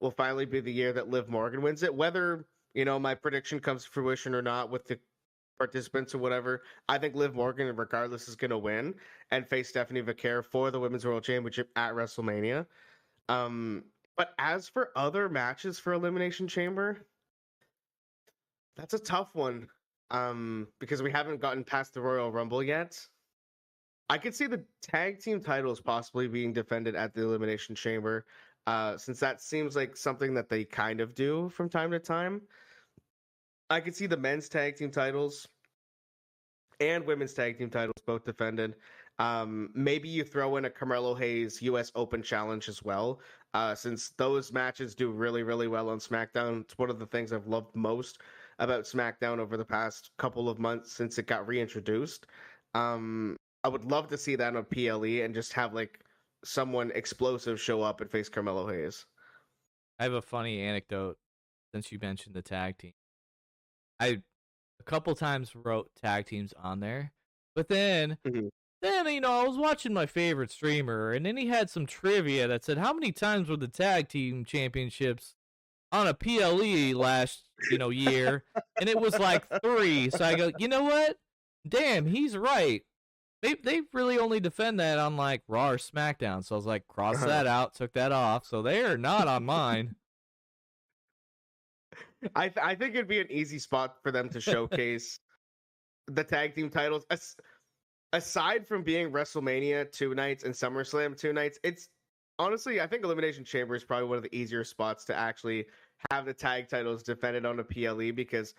will finally be the year that Liv Morgan wins it. Whether, my prediction comes to fruition or not with the participants or whatever, I think Liv Morgan, regardless, is going to win and face Stephanie Vaquer for the Women's World Championship at WrestleMania. Um, but as for other matches for Elimination Chamber, that's a tough one. Because we haven't gotten past the Royal Rumble yet. I could see the tag team titles possibly being defended at the Elimination Chamber, since that seems like something that they kind of do from time to time. I could see the men's tag team titles and women's tag team titles both defended. Maybe you throw in a Carmelo Hayes U.S. Open Challenge as well, since those matches do really, really well on SmackDown. It's one of the things I've loved most about SmackDown over the past couple of months since it got reintroduced. I would love to see that on PLE and just have like someone explosive show up and face Carmelo Hayes. I have a funny anecdote since you mentioned the tag team. I a couple times wrote tag teams on there, but Mhm. then I was watching my favorite streamer, and then he had some trivia that said how many times were the tag team championships on a PLE last year, and it was like 3. So I go, you know what? Damn, he's right. They really only defend that on like Raw or SmackDown. So I was like, cross that out, took that off. So they are not on mine. I think it'd be an easy spot for them to showcase the tag team titles. Aside from being WrestleMania 2 nights and SummerSlam 2 nights, honestly, I think Elimination Chamber is probably one of the easier spots to actually have the tag titles defended on a PLE because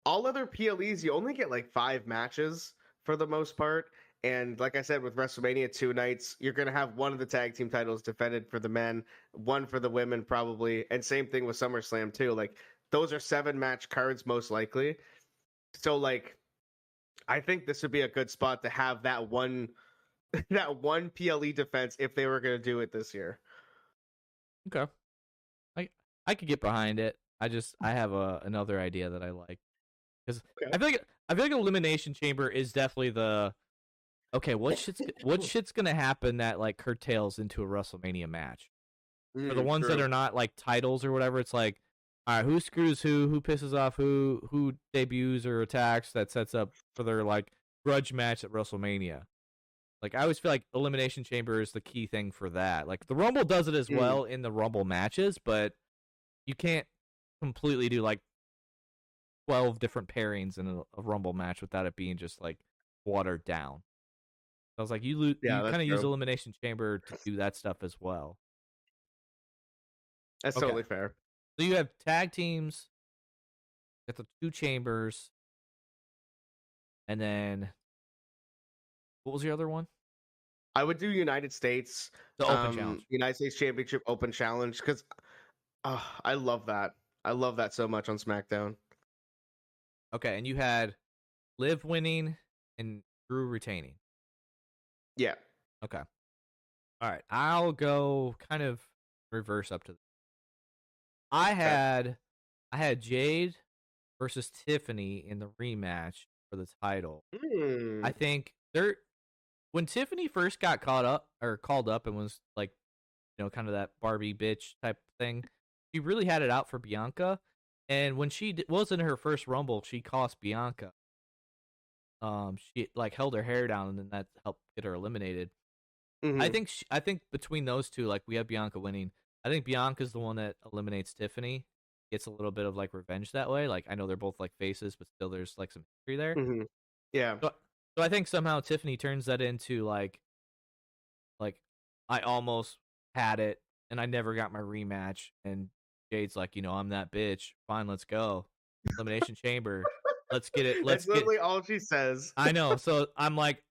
all other PLEs you only get like 5 matches for the most part. And like I said, with WrestleMania 2 nights, you're gonna have one of the tag team titles defended for the men, one for the women probably, and same thing with SummerSlam too. Like those are 7 match cards most likely. So like I think this would be a good spot to have that one that one PLE defense if they were gonna do it this year. Okay, I I could get behind it. I have another idea that I like because Okay. I feel like Elimination Chamber is definitely the okay. What shit's gonna happen that like curtails into a WrestleMania match for the ones that True. are not like titles or whatever. It's like, all right, who screws who pisses off who debuts or attacks that sets up for their like grudge match at WrestleMania. Like I always feel like Elimination Chamber is the key thing for that. Like the Rumble does it as Mm. well in the Rumble matches, but you can't completely do like 12 different pairings in a Rumble match without it being just like watered down. So I was like, Yeah, you that's kind of use true. Elimination Chamber to do that stuff as well. That's Okay, totally fair. so you have tag teams, got the two chambers, and then what was the other one? I would do United States, The Open Challenge. United States Championship Open Challenge because I love that. I love that so much on SmackDown. Okay, and you had Liv winning and Drew retaining. Yeah. Okay, all right. I'll go kind of reverse up to. I Okay. had I had Jade versus Tiffany in the rematch for the title. I Mm. think they're when Tiffany first got caught up or called up and was like, kind of that Barbie bitch type thing, she really had it out for Bianca. And when she was in her first Rumble, she cost Bianca. She like held her hair down, and then that helped get her eliminated. Hmm. I think between those two, like we have Bianca winning. I think Bianca's the one that eliminates Tiffany. Gets a little bit of like revenge that way. Like I know they're both like faces, but still there's like some history there. Hmm. Yeah. So, so I think somehow Tiffany turns that into like I almost had it and I never got my rematch. And Jade's like, I'm that bitch. Fine, let's go. Elimination Chamber. Let's get it. Let's That's get. literally all she says. I know. So I'm like,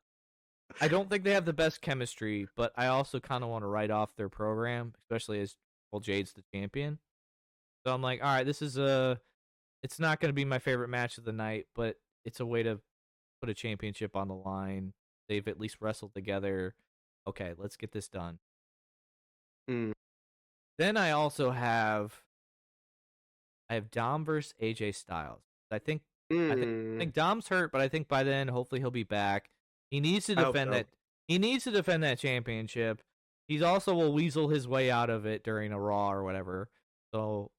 I don't think they have the best chemistry, but I also kind of want to write off their program, especially as Jade's the champion. So I'm like, all right, this is it's not going to be my favorite match of the night, but it's a way to put a championship on the line. They've at least wrestled together. Okay, let's get this done. Mm. Then I have Dom versus AJ Styles. I think I think I Mm. think Dom's hurt, but I think by then hopefully he'll be back. He needs to I hope defend so. that. He needs to defend that championship. He's also will weasel his way out of it during a Raw or whatever. So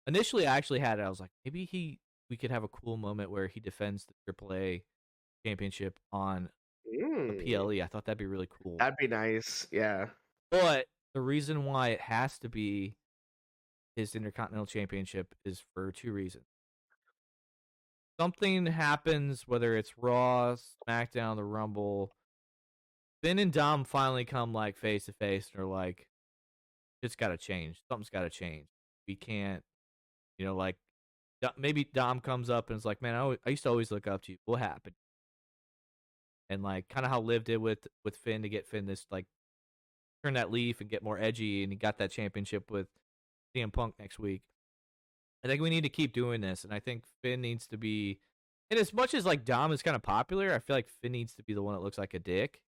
initially, I actually had it. I was like, maybe we could have a cool moment where he defends the AAA championship on the Mm. PLE. I thought that'd be really cool. That'd be nice. Yeah. But the reason why it has to be his Intercontinental Championship is for two reasons. Something happens, whether it's Raw, SmackDown, the Rumble. Finn and Dom finally come like face to face and are like, it's got to change. Something's got to change. We can't, like maybe Dom comes up and is like, man, I used to always look up to you. What happened? And like kind of how Liv did with Finn to get Finn this like turn that leaf and get more edgy, and he got that championship with CM Punk next week. I think we need to keep doing this, and I think Finn needs to be. And as much as like Dom is kind of popular, I feel like Finn needs to be the one that looks like a dick.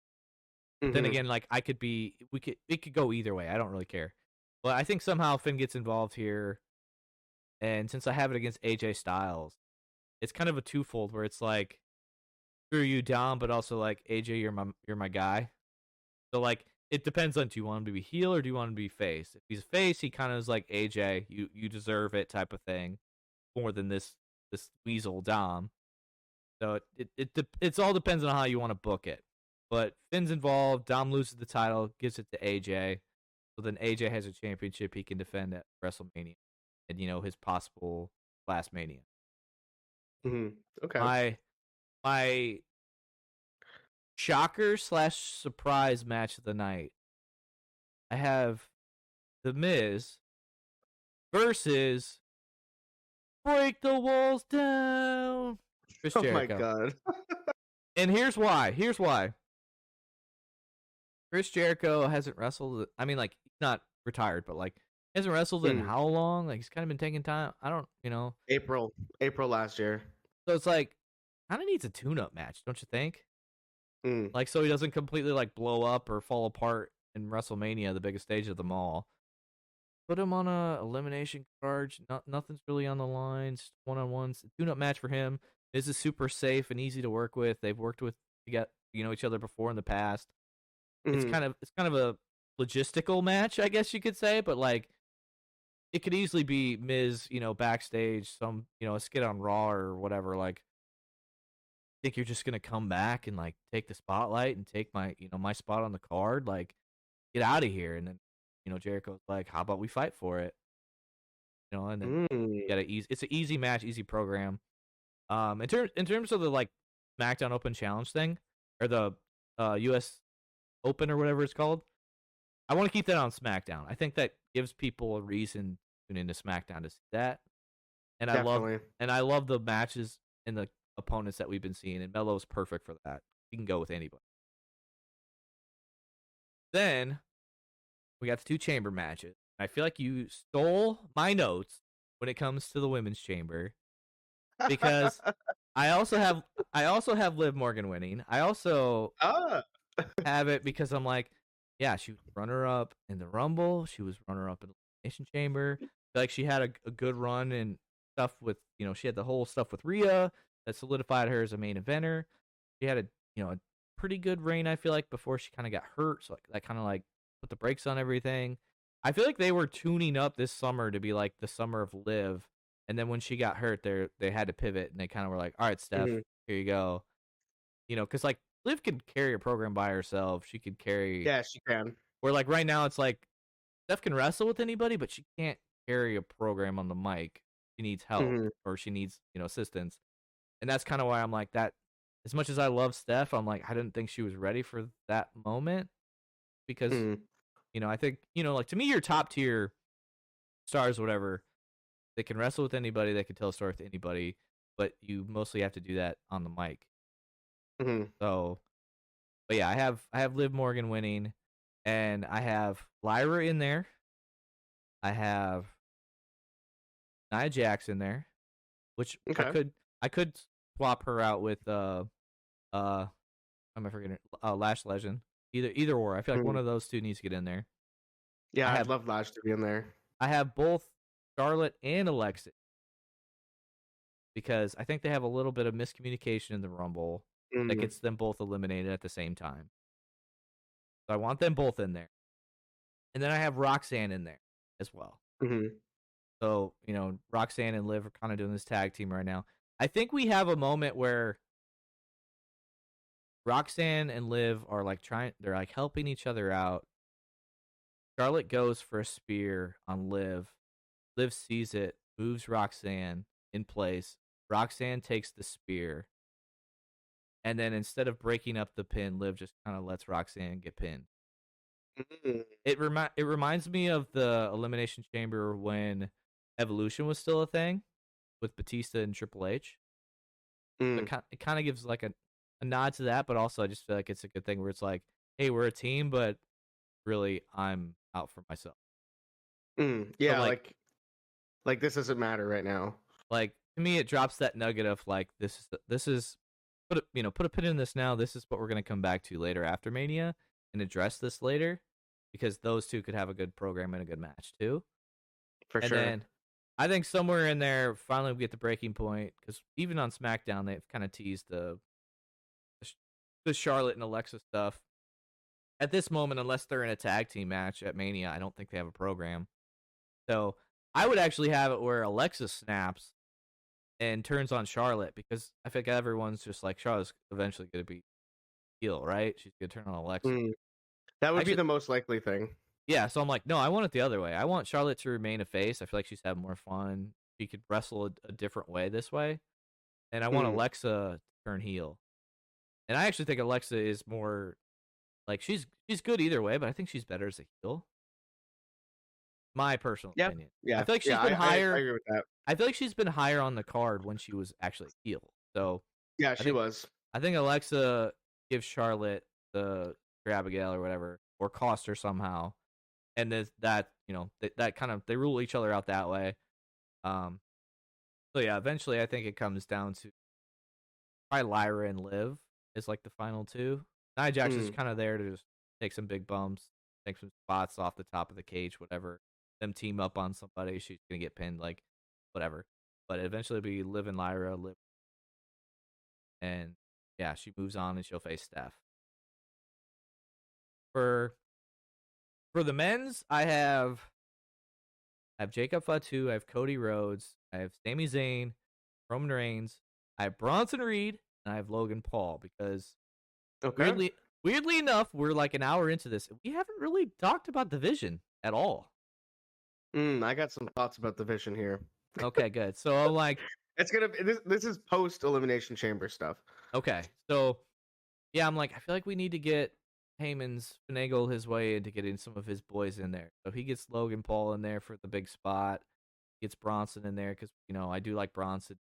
But then Hmm. again, like it could go either way. I don't really care. But I think somehow Finn gets involved here, and since I have it against AJ Styles, it's kind of a twofold where it's like screw you, Dom, but also like AJ, you're my guy. So like it depends on do you want him to be heel or do you want him to be face? If he's face, he kind of is like AJ, you deserve it type of thing more than this weasel Dom. So it's all depends on how you want to book it. But Finn's involved. Dom loses the title, gives it to AJ. So then AJ has a championship he can defend at WrestleMania, and his possible last Mania. Hmm. Okay. My shocker slash surprise match of the night I have The Miz versus Break the Walls Down, Chris Oh my Jericho. god. And here's why. Here's why. Chris Jericho hasn't wrestled. I mean, like, he's not retired, but like, he hasn't wrestled in how long? Like, he's kind of been taking time. I don't, April last year. So it's like, kind of needs a tune-up match, don't you think? Mm. Like, so he doesn't completely like blow up or fall apart in WrestleMania, the biggest stage of them all. Put him on a elimination card. Nothing's really on the lines. One-on-ones. Tune-up match for him. This is super safe and easy to work with. They've worked with each other before in the past. It's Mm. kind of a logistical match, I guess you could say, but like it could easily be Miz, backstage, some, a skit on Raw or whatever. Like, think you're just gonna come back and like take the spotlight and take my spot on the card? Like, get out of here. And then, Jericho's like, how about we fight for it? And then Mm. it's an easy match, easy program. In terms of the like SmackDown Open Challenge thing or the US Open or whatever it's called, I want to keep that on SmackDown. I think that gives people a reason to tune into SmackDown to see that. And Definitely. I love the matches and the opponents that we've been seeing, and Melo's perfect for that. He can go with anybody. Then we got the 2 chamber matches. I feel like you stole my notes when it comes to the women's chamber because I also have Liv Morgan winning. I also Ah. have it because I'm like, yeah, she was runner up in the Rumble. She was runner up in the Elimination Chamber. Like, she had a good run and stuff with, she had the whole stuff with Rhea that solidified her as a main eventer. She had a pretty good reign, I feel like, before she kind of got hurt. So like, that kind of like put the brakes on everything. I feel like they were tuning up this summer to be like the summer of Liv. And then when she got hurt, they had to pivot and they kind of were like, all right, Steph, Mm-hmm. here you go. Because like Liv could carry a program by herself. She could carry. Yeah, she can. Where like right now it's like Steph can wrestle with anybody, but she can't carry a program on the mic. She needs help Mm-hmm. or she needs assistance, and that's kind of why I'm like that. As much as I love Steph, I'm like I didn't think she was ready for that moment because Mm-hmm. I think like to me your top tier stars, whatever, they can wrestle with anybody, they can tell a story with anybody, but you mostly have to do that on the mic. Mm-hmm. So, but yeah, I have Liv Morgan winning, and I have Lyra in there. I have Nia Jax in there, which Okay. I could swap her out with am I forgetting Lash Legend. Either or. I feel like one Mm. of those two needs to get in there. Yeah, I I'd have love Lash to be in there. I have both Charlotte and Alexa because I think they have a little bit of miscommunication in the Rumble that Mm. gets them both eliminated at the same time. So I want them both in there. And then I have Roxanne in there as well. Mm-hmm. So, Roxanne and Liv are kind of doing this tag team right now. I think we have a moment where Roxanne and Liv are like they're like helping each other out. Charlotte goes for a spear on Liv. Liv sees it, moves Roxanne in place. Roxanne takes the spear. And then instead of breaking up the pin, Liv just kind of lets Roxanne get pinned. Mm. It reminds me of the Elimination Chamber when Evolution was still a thing with Batista and Triple H. Mm. It kind of gives like a nod to that, but also I just feel like it's a good thing where it's like, hey, we're a team, but really I'm out for myself. Mm. So Yeah, like this doesn't matter right now. like to me, it drops that nugget of like this is put a pin in this now. This is what we're gonna come back to later after Mania and address this later because those two could have a good program and a good match too. For And sure. then I think somewhere in there, finally we get the breaking point because even on SmackDown they've kind of teased the Charlotte and Alexa stuff. At this moment, unless they're in a tag team match at Mania, I don't think they have a program. So I would actually have it where Alexa snaps and turns on Charlotte because I think everyone's just like Charlotte's eventually going to be heel, right? She's going to turn on Alexa. Mm. That would be Actually, the most likely thing. yeah. So I'm like, no, I want it the other way. I want Charlotte to remain a face. I feel like she's having more fun. She could wrestle a different way this way, and I want Mm. Alexa to turn heel. And I actually think Alexa is more like she's good either way, but I think she's better as a heel. My personal Yeah, opinion. I yeah, feel like she's yeah. been I higher. agree with that. I feel like she's been higher on the card when she was actually a heel. So Yeah, I she think was. I think Alexa gives Charlotte the Abigail or whatever, or cost her somehow, and that that kind of they rule each other out that way. Um, so yeah, eventually I think it comes down to probably Lyra and Liv is like the final two. Nia Jax is Mm, kind of there to just take some big bumps, take some spots off the top of the cage, whatever. Them team up on somebody, she's gonna get pinned, like whatever. But eventually, it'll be Liv and Lyra, Liv, and yeah, she moves on and she'll face Steph. For the men's, I have Jacob Fatu, I have Cody Rhodes, I have Sami Zayn, Roman Reigns, I have Bronson Reed, and I have Logan Paul because okay. weirdly enough, we're like an hour into this. We haven't really talked about division at all. I got some thoughts about the Vision here. Okay, good. So I'm like, It's gonna be this is post Elimination Chamber stuff. okay. So yeah, I'm like, I feel like we need to get Heyman's finagle his way into getting some of his boys in there. So he gets Logan Paul in there for the big spot. Gets Bronson in there because I do like Bronson.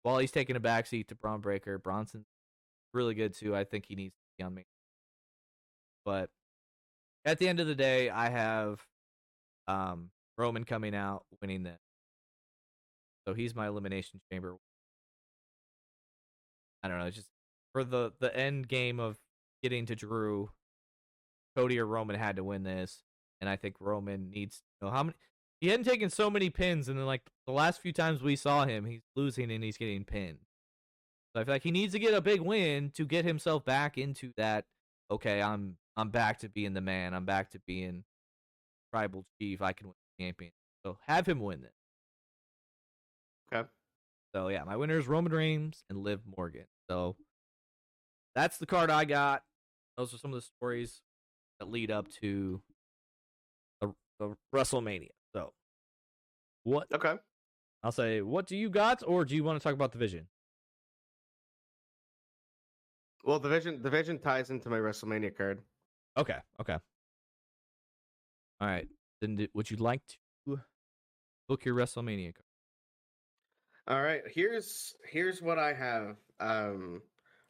While he's taking a backseat to Braun Breaker, Bronson's really good too. I think he needs to be on me. But at the end of the day, I have Roman coming out winning this. So he's my elimination chamber. I don't know, it's just for the end game of getting to Drew, Cody or Roman had to win this, and I think Roman needs how many. He hadn't taken so many pins, and then like the last few times we saw him, he's losing and he's getting pinned. So I feel like he needs to get a big win to get himself back into that. Okay, I'm back to being the man. I'm back to being tribal chief. I can win the champion. So have him win this. Okay. So yeah, my winner is Roman Reigns and Liv Morgan. So that's the card I got. Those are some of the stories that lead up to the WrestleMania. So what Okay. I'll say, what do you got, or do you want to talk about the Vision? Well, the Vision ties into my WrestleMania card. Okay. All right. Then would you like to book your WrestleMania card? All right. Here's what I have.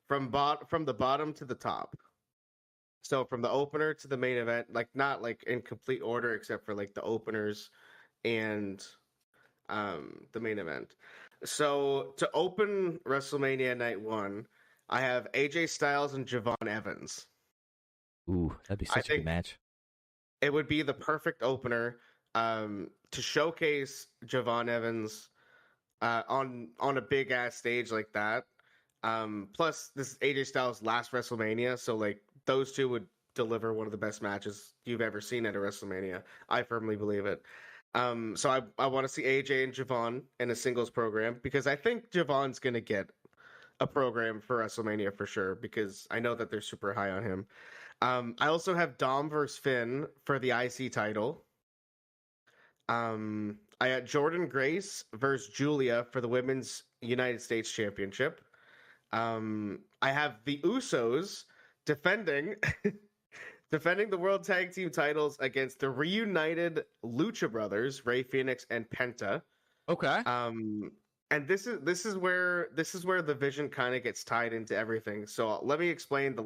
From the bottom to the top. So from the opener to the main event, like not like in complete order, except for like the openers and the main event. So to open WrestleMania Night 1, I have AJ Styles and Javon Evans. Ooh, that'd be I such a good think match. it would be the perfect opener to showcase Javon Evans on a big ass stage like that. Plus, this is AJ Styles' last WrestleMania, so like those two would deliver one of the best matches you've ever seen at a WrestleMania. I firmly believe it. So I want to see AJ and Javon in a singles program because I think Javon's gonna get a program for WrestleMania for sure because I know that they're super high on him. I also have Dom versus Finn for the IC title. I had Jordan Grace versus Julia for the Women's United States Championship. I have the Usos defending defending the World Tag Team titles against the reunited Lucha Brothers, Rey Fenix and Penta. Okay. And this is where the Vision kind of gets tied into everything. So let me explain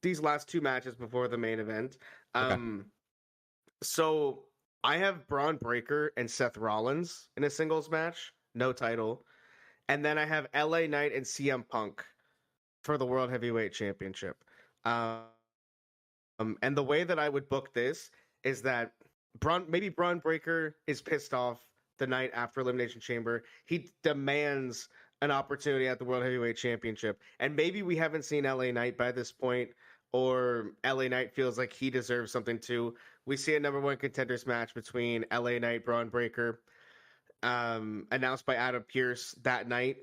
these last two matches before the main event. Okay. So I have Braun Breaker and Seth Rollins in a singles match, no title. And then I have LA Knight and CM Punk for the World Heavyweight Championship. And the way that I would book this is that Braun Breaker is pissed off the night after Elimination Chamber. He demands an opportunity at the World Heavyweight Championship. And maybe we haven't seen LA Knight by this point, or LA Knight feels like he deserves something too. We see a number one contenders match between LA Knight, Braun Breaker, announced by Adam Pearce that night.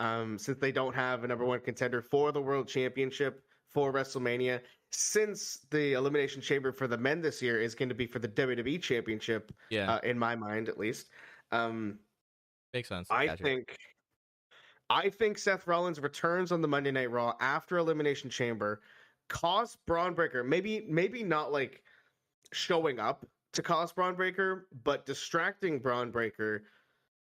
Since they don't have a number one contender for the World Championship for WrestleMania, since the Elimination Chamber for the men this year is going to be for the WWE Championship, Yeah. in my mind at least. Makes sense. I Gotcha. think Seth Rollins returns on the Monday Night Raw after Elimination Chamber, costs Braun Breaker maybe not like showing up to cost Braun Breaker, but distracting Braun Breaker.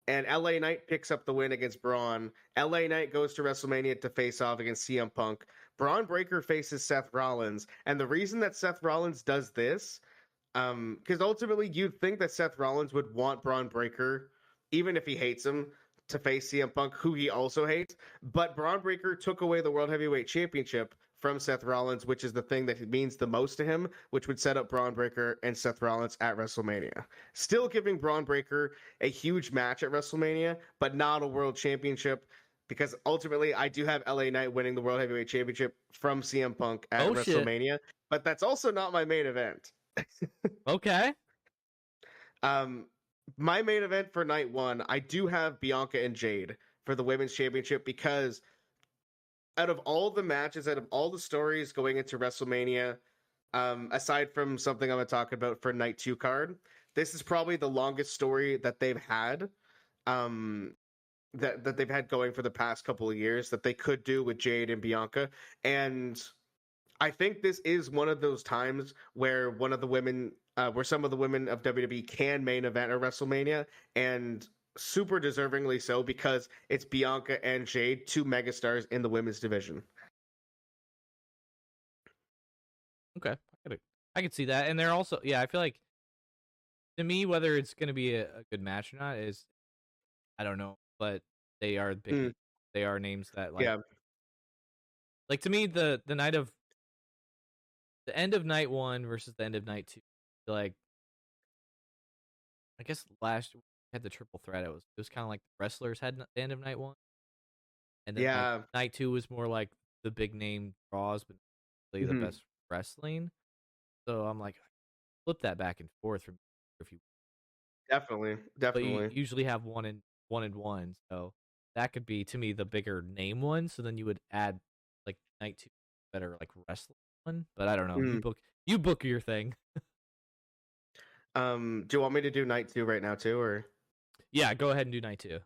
And LA Knight picks up the win against Braun. LA Knight goes to WrestleMania to face off against CM Punk. Braun Breaker faces Seth Rollins. And the reason that Seth Rollins does this, because ultimately you'd think that Seth Rollins would want Braun Breaker, even if he hates him, to face CM Punk, who he also hates. But Braun Breaker took away the World Heavyweight Championship from Seth Rollins, which is the thing that means the most to him, which would set up Braun Breaker and Seth Rollins at WrestleMania. Still giving Braun Breaker a huge match at WrestleMania, but not a World Championship, because ultimately I do have LA Knight winning the World Heavyweight Championship from CM Punk at WrestleMania, but that's also not my main event. Okay. My main event for night one, I do have Bianca and Jade for the women's championship, because out of all the matches, out of all the stories going into WrestleMania, aside from something I'm going to talk about for night two card, this is probably the longest story that they've had, that they've had going for the past couple of years, that they could do with Jade and Bianca. And I think this is one of those times where one of the women, where some of the women of WWE can main event at WrestleMania, and super deservingly so, because it's Bianca and Jade, two megastars in the women's division. Okay, I could see that, and they're also, yeah, I feel like, to me, whether it's going to be a good match or not is, I don't know, but they are big. They are names that, like, Yeah. Like, to me, the end of night one versus the end of night two, like, I guess last we had the triple threat. It was kind of like the wrestlers had the end of night one, and then like night two was more like the big name draws, but really the best wrestling. So I'm like, flip that back and forth from if you definitely. But you usually have one and one, so that could be, to me, the bigger name one. So then you would add like night two better like wrestling one. But I don't know. You book your thing. Do you want me to do night two right now too, or? Yeah, go ahead and do night two.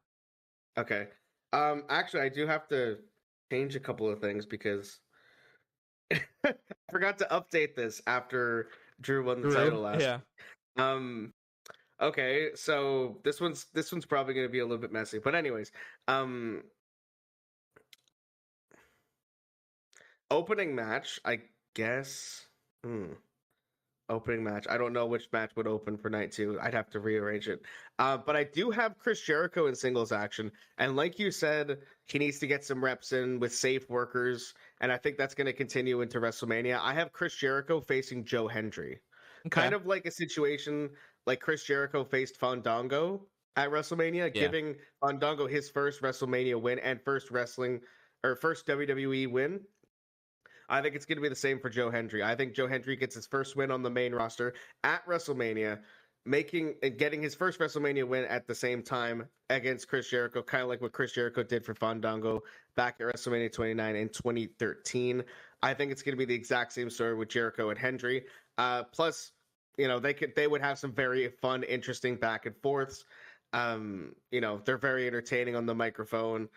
Okay. Actually, I do have to change a couple of things, because I forgot to update this after Drew won the title last. Yeah. Okay, so this one's probably going to be a little bit messy, but anyways, opening match, I guess. Opening match. I don't know which match would open for night two. I'd have to rearrange it. But I do have Chris Jericho in singles action. And like you said, he needs to get some reps in with safe workers. And I think that's going to continue into WrestleMania. I have Chris Jericho facing Joe Hendry. Okay. Kind of like a situation like Chris Jericho faced Fandango at WrestleMania, giving Fandango his first WrestleMania win and first WWE win. I think it's going to be the same for Joe Hendry. I think Joe Hendry gets his first win on the main roster at WrestleMania, getting his first WrestleMania win at the same time against Chris Jericho, kind of like what Chris Jericho did for Fandango back at WrestleMania 29 in 2013. I think it's going to be the exact same story with Jericho and Hendry. Plus, they would have some very fun, interesting back and forths. They're very entertaining on the microphone.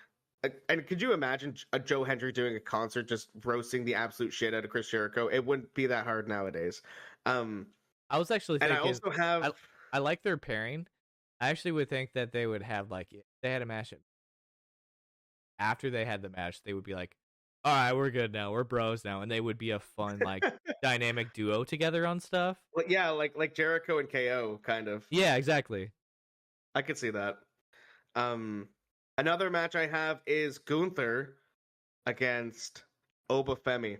And could you imagine a Joe Hendry doing a concert just roasting the absolute shit out of Chris Jericho? It wouldn't be that hard nowadays. I was actually thinking, and I also have... I like their pairing. I actually would think that they would have, like, if they had a match. After they had the match, they would be like, all right, we're good now. We're bros now. And they would be a fun, like, dynamic duo together on stuff. Well, yeah, like Jericho and KO, kind of. Yeah, exactly. I could see that. Another match I have is Gunther against Obafemi.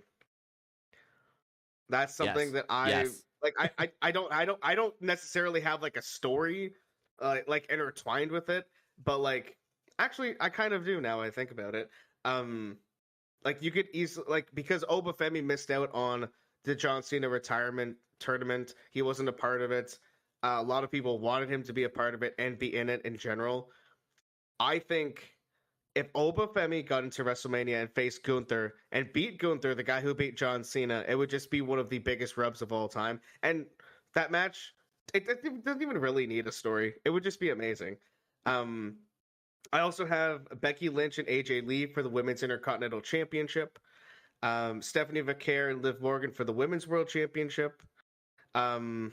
That's something that I like. I don't necessarily have like a story like intertwined with it, but like actually I kind of do now I think about it. Like you could easily, like, because Obafemi missed out on the John Cena retirement tournament. He wasn't a part of it. A lot of people wanted him to be a part of it and be in it in general. I think if Obafemi got into WrestleMania and faced Gunther and beat Gunther, the guy who beat John Cena, it would just be one of the biggest rubs of all time. And that match, it doesn't even really need a story. It would just be amazing. I also have Becky Lynch and AJ Lee for the Women's Intercontinental Championship. Stephanie Vaquer and Liv Morgan for the Women's World Championship. Um,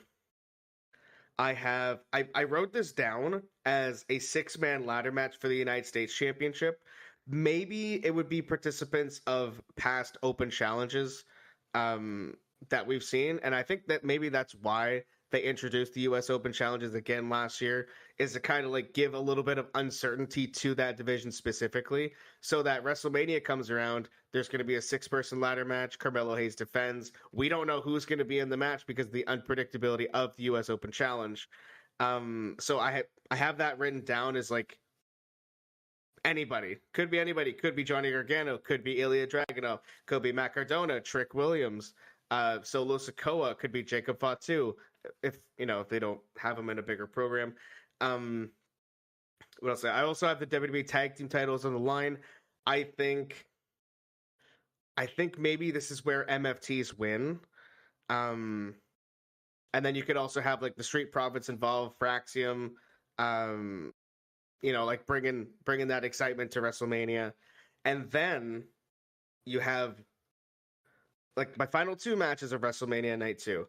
I wrote this down as a 6-man ladder match for the United States Championship. Maybe it would be participants of past open challenges um, that we've seen, and I think that maybe that's why they introduced the U.S. Open challenges again last year, is to kind of like give a little bit of uncertainty to that division specifically, so that WrestleMania comes around. There's going to be a 6-person ladder match. Carmelo Hayes defends. We don't know who's going to be in the match because of the unpredictability of the U.S. Open Challenge. So I have that written down as like anybody. Could be anybody. Could be Johnny Gargano. Could be Ilya Dragunov. Could be Matt Cardona. Trick Williams. Solo Sikoa. Could be Jacob Fatu. If they don't have him in a bigger program. What else? I also have the WWE Tag Team titles on the line. I think maybe this is where MFTs win. And then you could also have like the Street Profits involved, Fraxium, like bringing that excitement to WrestleMania. And then you have like my final 2 matches of WrestleMania Night 2.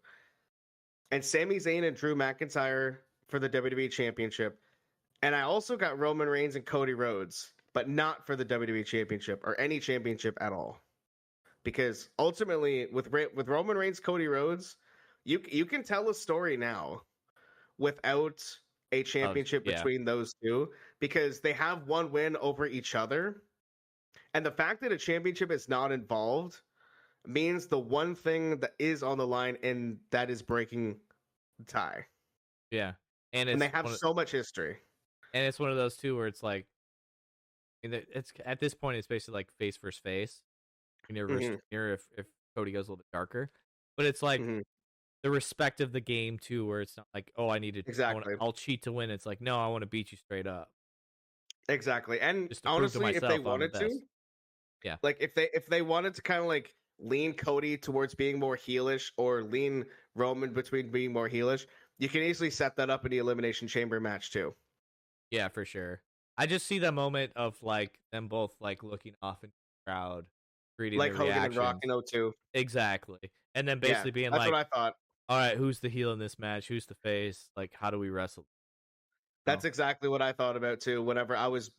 And Sami Zayn and Drew McIntyre for the WWE Championship. And I also got Roman Reigns and Cody Rhodes, but not for the WWE Championship or any championship at all. Because ultimately, with Roman Reigns, Cody Rhodes, you can tell a story now without a championship between those two, because they have one win over each other. And the fact that a championship is not involved means the one thing that is on the line, and that is breaking the tie. Yeah. And they have so much history. And it's one of those two where it's like, it's at this point, it's basically like face versus face. If Cody goes a little bit darker. But it's like the respect of the game too, where it's not like, oh, I need to exactly. I'll cheat to win. It's like, no, I want to beat you straight up. Exactly. And honestly, if they wanted to, yeah, like if they wanted to kind of like lean Cody towards being more heelish, or lean Roman between being more heelish, you can easily set that up in the Elimination Chamber match too. Yeah, for sure. I just see the moment of like them both like looking off in the crowd, reading like the Hogan reactions. and Rock in 02. Exactly. And then basically being that's like, what I thought. All right, who's the heel in this match? Who's the face? Like, how do we wrestle? That's exactly what I thought about too whenever I was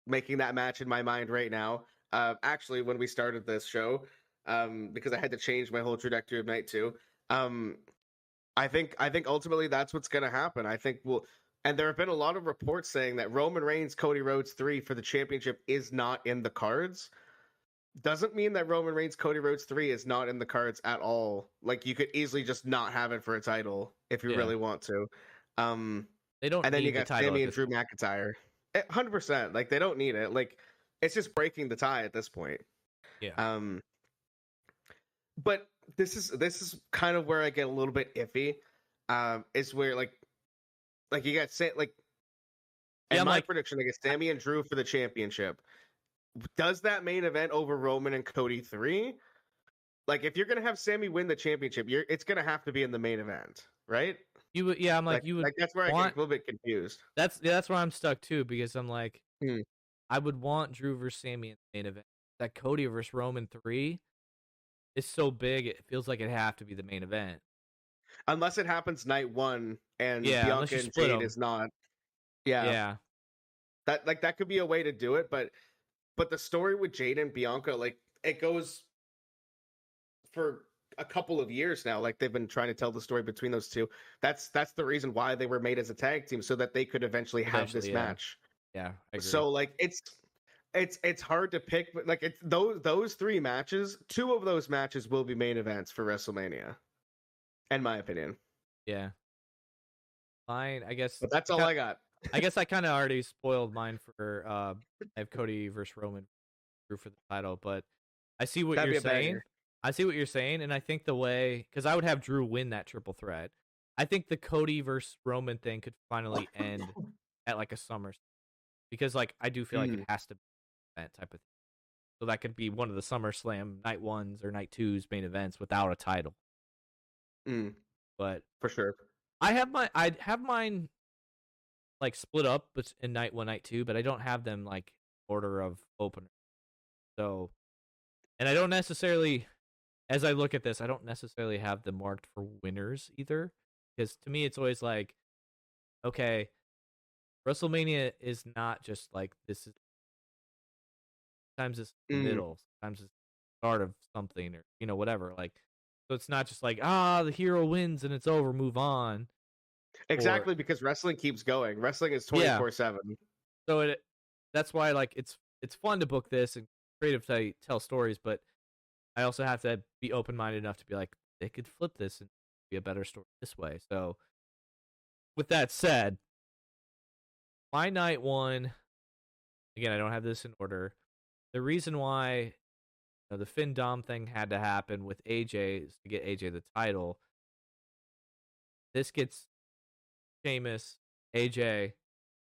making that match in my mind right now. Actually, when we started this show, because I had to change my whole trajectory of Night 2. I think ultimately that's what's going to happen. I think and there have been a lot of reports saying that Roman Reigns, Cody Rhodes 3 for the championship is not in the cards. Doesn't mean that Roman Reigns, Cody Rhodes 3 is not in the cards at all. Like, you could easily just not have it for a title if you really want to. They don't. And then need you got Sami and Drew McIntyre. 100%. Like, they don't need it. Like, it's just breaking the tie at this point. Yeah. But this is kind of where I get a little bit iffy. Is where like you got in my prediction, I guess Sami and Drew for the championship. Does that main event over Roman and Cody 3? Like, if you're gonna have Sami win the championship, it's gonna have to be in the main event, right? I'm like, you would. Like, that's where I get a little bit confused. That's where I'm stuck too, because I'm like, I would want Drew versus Sami in the main event. That Cody versus Roman 3 is so big, it feels like it have to be the main event. Unless it happens night 1 and Bianca and Jade is not. Yeah. That could be a way to do it, but the story with Jade and Bianca, like, it goes for a couple of years now. Like, they've been trying to tell the story between those two. That's the reason why they were made as a tag team, so that they could eventually have this match. Yeah, I agree. So like it's hard to pick, but like it's those 3 matches, 2 of those matches will be main events for WrestleMania, in my opinion. Yeah. Fine, I guess. But that's all I got. I guess I kind of already spoiled mine for I have Cody versus Roman for the title, but I see what you're saying. I see what you're saying, and I think the way, because I would have Drew win that triple threat. I think the Cody versus Roman thing could finally end at like a SummerSlam, because like I do feel like it has to be that type of thing. So that could be one of the SummerSlam night 1s or night 2s main events without a title. But for sure, I'd have mine like split up in night 1, night 2, but I don't have them like order of opener. So, and I don't necessarily as I look at this, I don't necessarily have them marked for winners either, because to me it's always like, okay, WrestleMania is not just like this is sometimes it's the Mm. middle, sometimes it's the start of something or whatever. Like so it's not just like the hero wins and it's over, move on. Or Exactly, because wrestling keeps going. Wrestling is yeah. 24/7. So that's why like it's fun to book this and creative to tell stories, but I also have to be open minded enough to be like they could flip this and be a better story this way. So with that said, my night one, again, I don't have this in order. The reason why the Finn Dom thing had to happen with AJ is to get AJ the title. This gets Sheamus, AJ,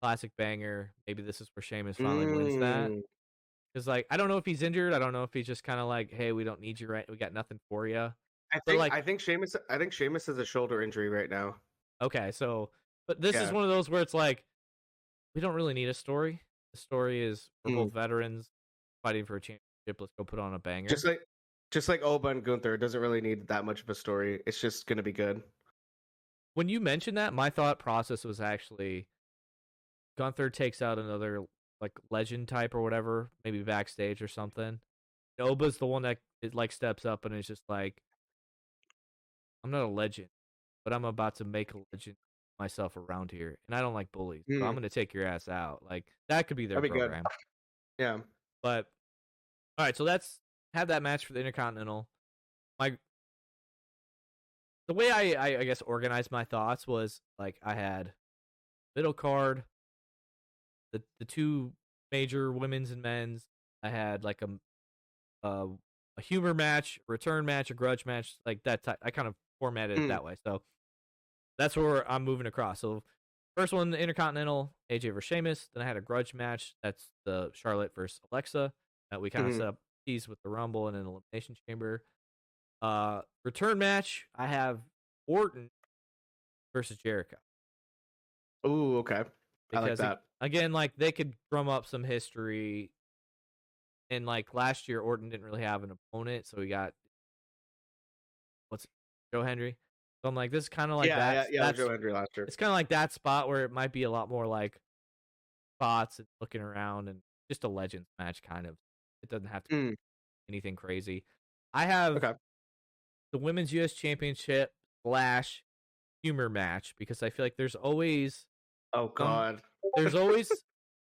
classic banger. Maybe this is where Sheamus finally wins that. Mm. Because like I don't know if he's injured. I don't know if he's just kind of like, hey, we don't need you right. We got nothing for you. I But think like, I think Sheamus has a shoulder injury right now. okay, so but this is Yeah. one of those where it's like we don't really need a story. The story is we're Mm. both veterans fighting for a championship. Let's go put on a banger. Just like Oba and Gunther, it doesn't really need that much of a story. It's just gonna be good. When you mentioned that, my thought process was actually Gunther takes out another like legend type or whatever, maybe backstage or something. Noba's the one that like steps up and is just like, I'm not a legend, but I'm about to make a legend myself around here, and I don't like bullies, so I'm Mm. gonna take your ass out. Like that could be their That'd be good. program. Yeah. But all right, so let's have that match for the Intercontinental. My the way I guess organized my thoughts was like I had middle card, the two major women's and men's. I had like a, a humor match, return match, a grudge match, like that type. I kind of formatted it Mm. that way. So that's where I'm moving across. So first one, the Intercontinental, AJ versus Sheamus. Then I had a grudge match. That's the Charlotte versus Alexa. That we kind of Mm. set up keys with the Rumble and an Elimination Chamber. Return match, I have Orton versus Jericho. Ooh, okay. I like Because that. again, like they could drum up some history. And like last year, Orton didn't really have an opponent, so we got what's Joe Hendry. So I'm like, this is kind of like Yeah, yeah, that's yeah. Joe Hendry last year. it's kind of like that spot where it might be a lot more like spots and looking around and just a legends match kind of. It doesn't have to be Mm. anything crazy. I have Okay. the women's U.S. Championship slash humor match because I feel like Oh some God. there's always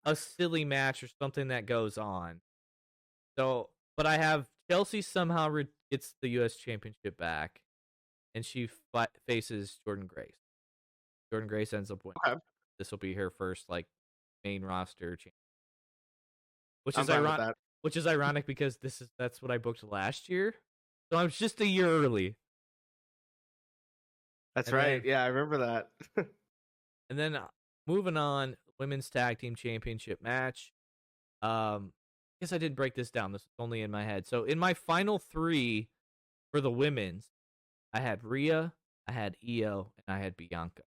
a silly match or something that goes on. So, but I have Chelsea somehow gets the U.S. Championship back, and she faces Jordan Grace. Jordan Grace ends up winning. Okay. This will be her first like main roster champ, which I'm is fine with ironic. that. Which is ironic because that's what I booked last year, so I'm just a year early. That's And right. then Yeah, I remember that. and then moving on, women's tag team championship match. I guess I did break this down. This was only in my head. So in my final three for the women's, I had Rhea, I had Io, and I had Bianca.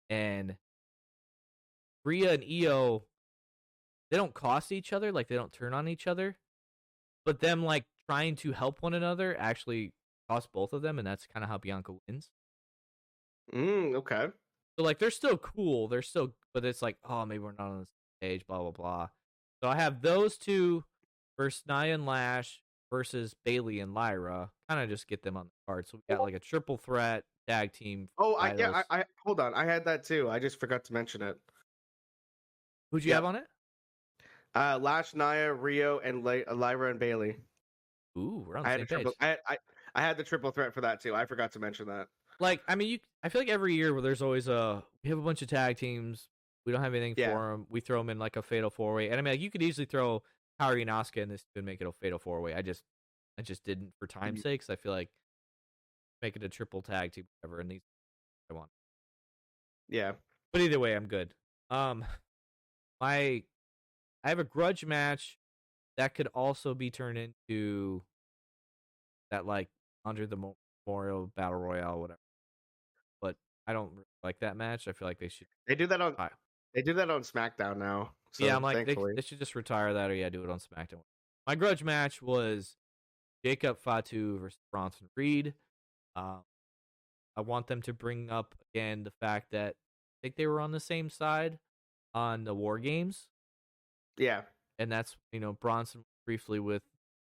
And Rhea and Io, they don't cost each other, like they don't turn on each other. But them like trying to help one another actually cost both of them, and that's kind of how Bianca wins. Okay. So like they're still cool, they're still, but it's like, oh, maybe we're not on the stage, blah blah blah. So I have those two versus Nia and Lash versus Bailey and Lyra. Kind of just get them on the card. So we got like a triple threat tag team Oh, titles. I hold on. I had that too. I just forgot to mention it. Who'd you have Yep. on it? Lash, Nia, Rio, and Lyra and Bailey. Ooh, we're on I the had same a triple. page. I had the triple threat for that too. I forgot to mention that. Like, I mean, I feel like every year where there's always we have a bunch of tag teams. We don't have anything Yeah. for them. We throw them in like a fatal four way. And I mean, like, you could easily throw Kairi and Asuka in this and make it a fatal four way. I just didn't for time's sake. I feel like make it a triple tag team, whatever. And these I want. Yeah. But either way, I'm good. I have a grudge match that could also be turned into that like under the Memorial Battle Royale, whatever. But I don't really like that match. I feel like they should. They do that on. I, They do that on SmackDown now. Yeah, So I'm like thankfully. they should just retire that or do it on SmackDown. My grudge match was Jacob Fatu versus Bronson Reed. Uh, I want them to bring up again the fact that I think they were on the same side on the War Games, Yeah. and that's Bronson briefly with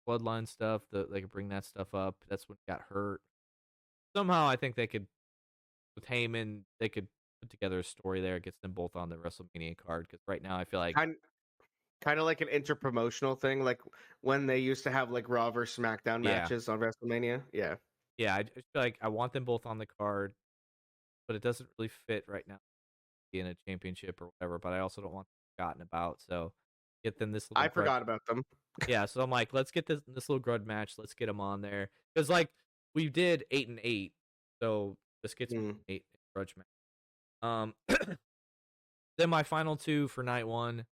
bloodline stuff. They could bring that stuff up. That's when he got hurt. Somehow, I think they could with Heyman. They could put together a story there. It gets them both on the WrestleMania card because right now I feel like Kind of like an interpromotional thing, like when they used to have like Raw versus SmackDown yeah, matches on WrestleMania. Yeah. yeah. I just feel like I want them both on the card, but it doesn't really fit right now in a championship or whatever. But I also don't want them forgotten about. So get them this little I forgot about them. yeah, so I'm like, let's get this little grudge match. Let's get them on there because like we did 8-8, so this gets me 8 grudge match. Then my final two for night one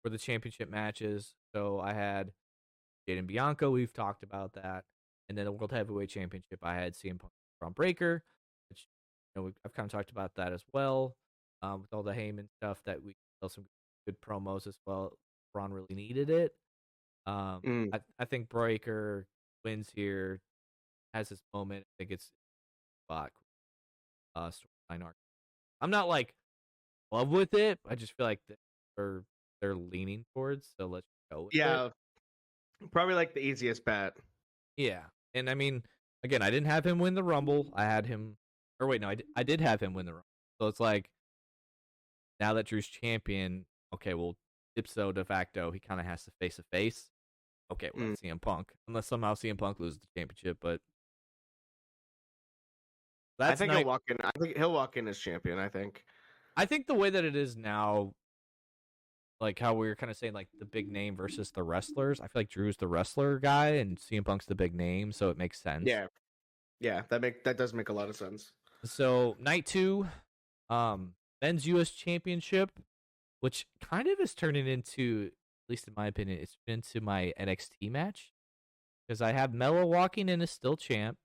were the championship matches. So I had Jaden Bianco. We've talked about that, and then the World Heavyweight Championship. I had CM Punk, Braun Breaker, which I've kind of talked about that as well. With all the Heyman stuff that we tell some good promos as well. Braun really needed it. I think Breaker wins here, has this moment. I think it's storyline arc. I'm not like in love with it. I just feel like they're leaning towards. So let's go with it. Yeah. Probably like the easiest bet. Yeah, and I mean, again, I didn't have him win the Rumble. I had him, or wait, no, I did have him win the Rumble. So it's like now that Drew's champion, okay, well, ipso de facto, he kind of has to face a face. Okay, well, that's CM Punk. Unless somehow CM Punk loses the championship, but I think he'll walk in. I think he'll walk in as champion. I think the way that it is now, like how we were kind of saying, like the big name versus the wrestlers. I feel like Drew's the wrestler guy and CM Punk's the big name, so it makes sense. Yeah, that does make a lot of sense. So night two, men's U.S. Championship, which kind of is turning into, at least in my opinion, it's into my NXT match because I have Melo walking in as still champ,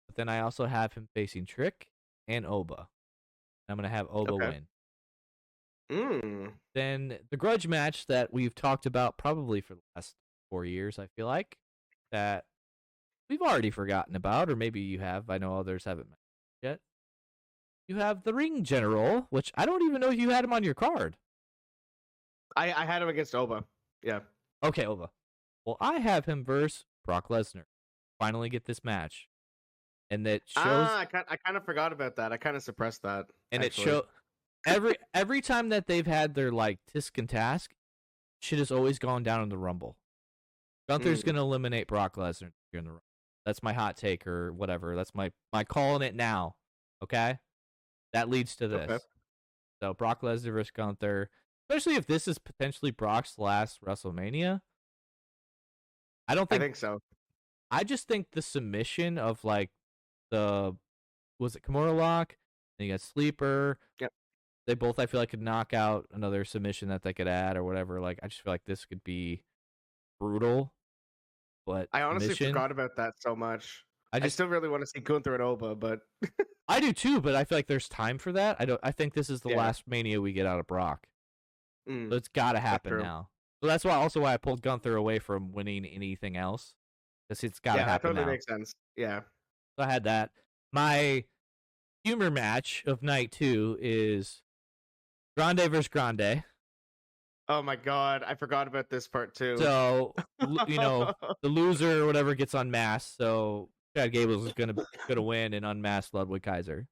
but then I also have him facing Trick and Oba. I'm gonna have Oba win. Then the grudge match that we've talked about probably for the last 4 years, I feel like, that we've already forgotten about, or maybe you have. I know others haven't mentioned yet. You have the Ring General, which I don't even know if you had him on your card. I had him against Oba. Yeah. Okay, Oba. Well, I have him versus Brock Lesnar. Finally get this match. And that shows... I kind of forgot about that. I kind of suppressed that. And actually. It shows... Every time that they've had their like tisk and task, shit has always gone down in the Rumble. Gunther's gonna eliminate Brock Lesnar here in the Rumble. That's my hot take or whatever. That's my calling it now. Okay, that leads to this. Okay. So Brock Lesnar versus Gunther, especially if this is potentially Brock's last WrestleMania. I think so. I just think the submission of like was it Kimura Lock? And you got Sleeper. Yep. They both, I feel like, could knock out another submission that they could add or whatever. Like, I just feel like this could be brutal. But I honestly forgot about that so much. I still really want to see Gunther and Oba, but I do too. But I feel like there's time for that. I think this is the last Mania we get out of Brock. So it's got to happen now. So that's why I pulled Gunther away from winning anything else. Because it's got to happen that totally now. Makes sense. Yeah. So I had that. My humor match of night 2 is Grande versus Grande. Oh my god, I forgot about this part too. So, the loser or whatever gets unmasked. So Chad Gable is gonna win and unmask Ludwig Kaiser.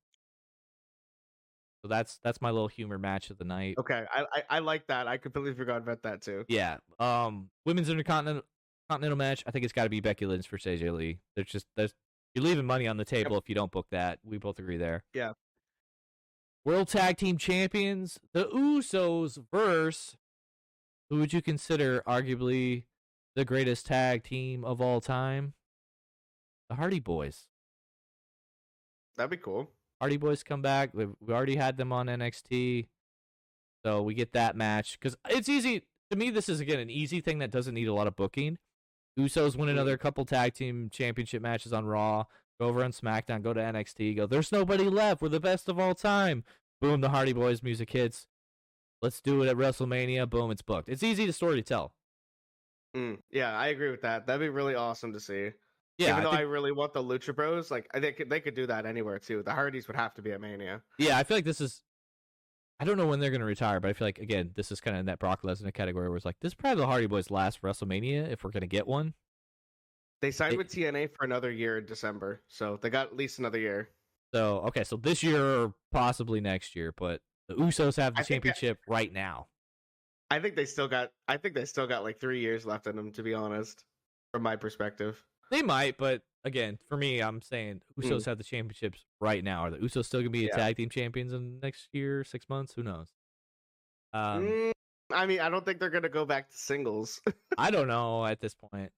So that's my little humor match of the night. Okay, I like that. I completely forgot about that too. Yeah. Women's Intercontinental match. I think it's got to be Becky Lynch for AJ Lee. You're leaving money on the table if you don't book that. We both agree there. Yeah. World Tag Team Champions, the Usos versus who would you consider arguably the greatest tag team of all time? The Hardy Boys. That'd be cool. Hardy Boys come back. We already had them on NXT. So we get that match. Because it's easy. To me, this is, again, an easy thing that doesn't need a lot of booking. Usos win another couple tag team championship matches on Raw. Go over on SmackDown, go to NXT, go, there's nobody left. We're the best of all time. Boom, the Hardy Boys music hits. Let's do it at WrestleMania. Boom, it's booked. It's easy to story to tell. Yeah, I agree with that. That'd be really awesome to see. Yeah, Even I though I think. really want the Lucha Bros, like they could do that anywhere too. The Hardys would have to be at Mania. Yeah, I feel like this is. I don't know when they're gonna retire, but I feel like again, this is kind of in that Brock Lesnar category where it's like this is probably the Hardy Boys' last WrestleMania if we're gonna get one. They signed It, with TNA for another year in December, so they got at least another year. so okay, so this year or possibly next year, but the Usos have the I think championship right now. I think they still got like 3 years left in them, to be honest, from my perspective. They might, but again, for me, I'm saying Mm, Usos have the championships right now. Are the Usos still gonna be the yeah. tag team champions in next year, 6 months? Who knows? Um, Mm, I mean, I don't think they're gonna go back to singles. I don't know at this point.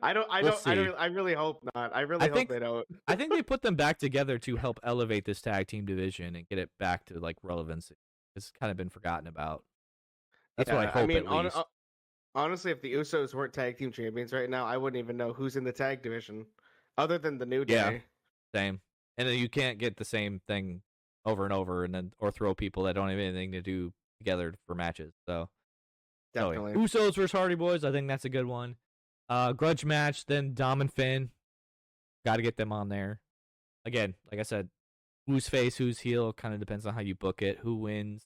I don't. I We'll don't. I see. don't. I really hope not. I I really hope think they don't. I think they put them back together to help elevate this tag team division and get it back to like relevancy. It's kind of been forgotten about. That's what I Yeah. I hope mean, at least. honestly, if the Usos weren't tag team champions right now, I wouldn't even know who's in the tag division, other than the New Yeah, Day. same. And then you can't get the same thing over and over, and then or throw people that don't have anything to do together for matches. So yeah, Definitely. Usos versus Hardy Boys. I think that's a good one. Grudge match. Then Dom and Finn. Got to get them on there. Again, like I said, who's face, who's heel, kind of depends on how you book it. Who wins?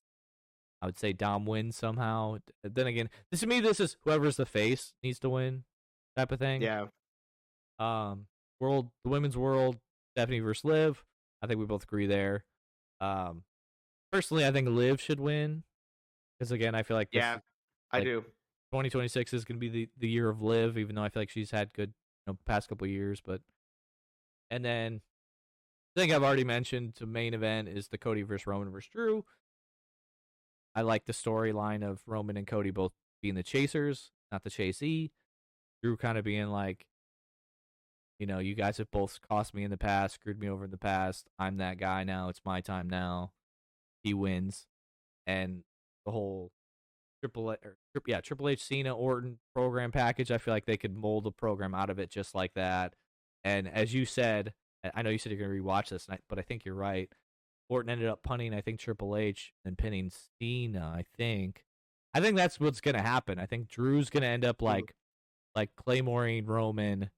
I would say Dom wins somehow. Then again, to me, this is whoever's the face needs to win, type of thing. Yeah. The women's world, Stephanie versus Liv. I think we both agree there. Um, personally, I think Liv should win because again, I feel like this Yeah. is I like do. 2026 is going to be the year of Liv, even though I feel like she's had good, past couple of years. But and then I think I've already mentioned the main event is the Cody versus Roman versus Drew. I like the storyline of Roman and Cody both being the chasers, not the chasee. Drew kind of being like, you guys have both cost me in the past, screwed me over in the past. I'm that guy now. It's my time now. He wins, and the whole Triple H Cena Orton program package. I feel like they could mold a program out of it just like that. And as you said, I know you said you're going to rewatch this, but I think you're right. Orton ended up punting, I think, Triple H and pinning Cena. I think that's what's going to happen. I think Drew's going to end up Mm. like Claymoring Roman,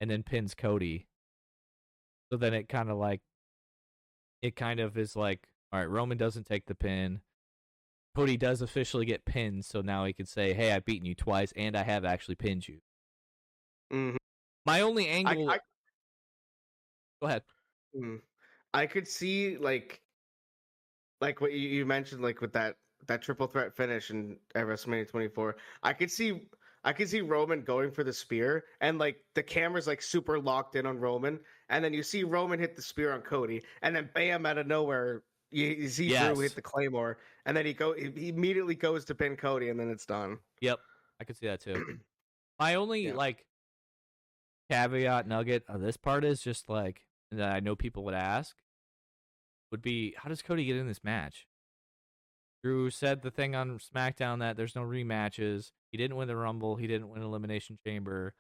and then pins Cody. So then it kind of is like, all right, Roman doesn't take the pin. Cody does officially get pinned, so now he can say, "Hey, I've beaten you twice, and I have actually pinned you." Mhm. My only I angle. Go ahead. mm. I could see like what you mentioned, like with that triple threat finish in at WrestleMania 24. I could see Roman going for the spear, and like the camera's like super locked in on Roman, and then you see Roman hit the spear on Cody, and then bam, out of nowhere you see Drew hit Yes. the Claymore, and then he immediately goes to pin Cody, and then it's done. Yep. I could see that too. My only Yeah. like caveat nugget of this part is just like that I know people would ask would be, how does Cody get in this match? Drew said the thing on SmackDown that there's no rematches. He didn't win the Rumble. He didn't win Elimination Chamber.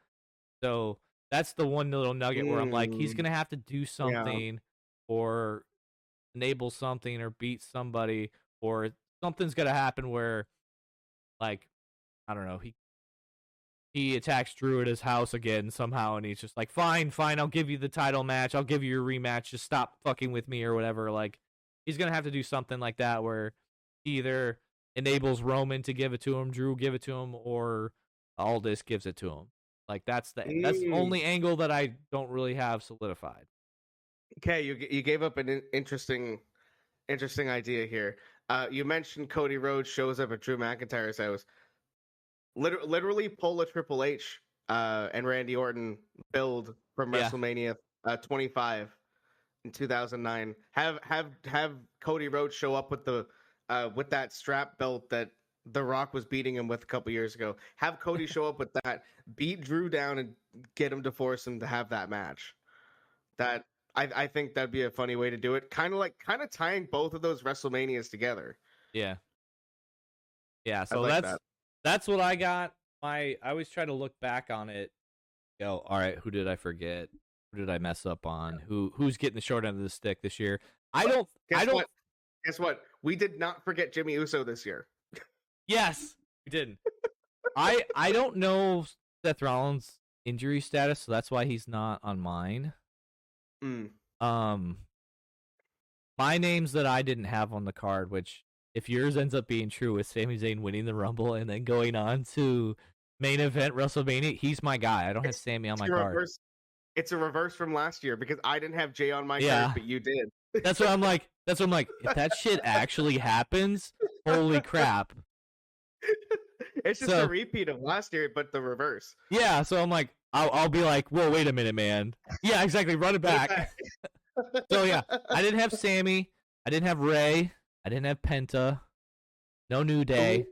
So that's the one little nugget where I'm like, he's Mm, gonna have to do yeah. something or enable something or beat somebody, or something's gonna happen where, like, I don't know, he attacks Drew at his house again somehow, and he's just like, fine, I'll give you the title match, I'll give you your rematch, just stop fucking with me or whatever. Like, he's gonna have to do something like that where he either enables Roman to give it to him, Drew give it to him, or Aldis gives it to him. Like, that's the Mm. only angle that I don't really have solidified. Okay, you gave up an interesting idea here. You mentioned Cody Rhodes shows up at Drew McIntyre's house. Literally pull a Triple H and Randy Orton build from Yeah, WrestleMania 25 in 2009. Have Cody Rhodes show up with that strap belt that The Rock was beating him with a couple years ago. Have Cody show up with that, beat Drew down, and get him to force him to have that match. That I think that'd be a funny way to do it. Kind of tying both of those WrestleManias together. yeah, yeah. I'd So like that's that. that's what I got. I always try to look back on it. Go, all right, who did I forget? Who did I mess up on? Who's getting the short end of the stick this year? I But don't. I guess don't. what? Guess what? We did not forget Jimmy Uso this year. Yes, we didn't. I don't know Seth Rollins' injury status, so that's why he's not on mine. Mm. My names that I didn't have on the card, which if yours ends up being true, is Sami Zayn winning the Rumble and then going on to main event WrestleMania. He's my guy. I don't have Sammy on It's my a card. reverse. It's a reverse from last year because I didn't have Jay on my card, Yeah, but you did. that's what I'm like. That's what I'm like. If that shit actually happens, holy crap! It's just a So repeat of last year, but the reverse. yeah, so I'm like, I'll be like, whoa, wait a minute, man. Yeah, exactly. Run it back. So yeah, I didn't have Sammy. I didn't have Ray. I didn't have Penta. No New Day.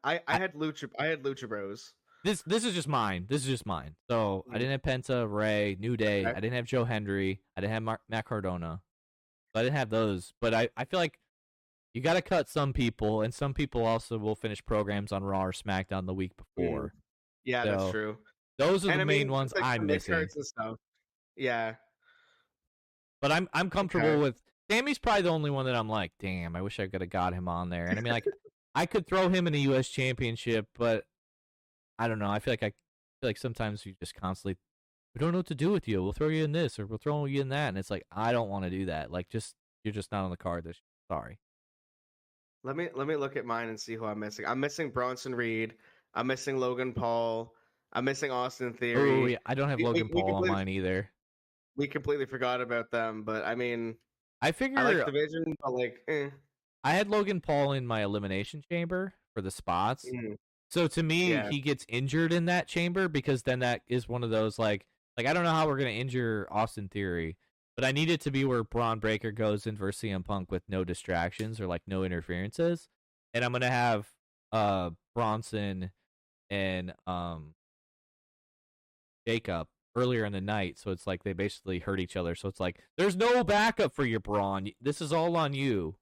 I had Lucha Bros. This is just mine. This is just mine. So I didn't have Penta, Ray, New Day. Okay. I didn't have Joe Hendry. I didn't have Matt Cardona. So I didn't have those. But I feel like you got to cut some people, and some people also will finish programs on Raw or SmackDown the week before. Yeah, So that's true. those are And the I mean, main ones like I'm the missing. mid-cards and stuff. Yeah. But I'm comfortable Okay. with Sammy's probably the only one that I'm like, damn, I wish I could have got him on there. And I mean, like, I could throw him in a U.S. championship, but I don't know. I feel like sometimes you just constantly, we don't know what to do with you. We'll throw you in this or we'll throw you in that, and it's like I don't want to do that. Like, you're just not on the card this year. Sorry. Let me look at mine and see who I'm missing. I'm missing Bronson Reed. I'm missing Logan Paul. I'm missing Austin Theory. Oh yeah, I don't have Logan Paul on mine either. We completely forgot about them, but I mean, I figure I like Division, but like, I had Logan Paul in my elimination chamber for the spots. So to me, Yeah. he gets injured in that chamber because then that is one of those like I don't know how we're gonna injure Austin Theory, but I need it to be where Braun Breaker goes in versus CM Punk with no distractions or like no interferences, and I'm gonna have Bronson and Jacob earlier in the night, so it's like they basically hurt each other. So it's like there's no backup for your Braun. This is all on you.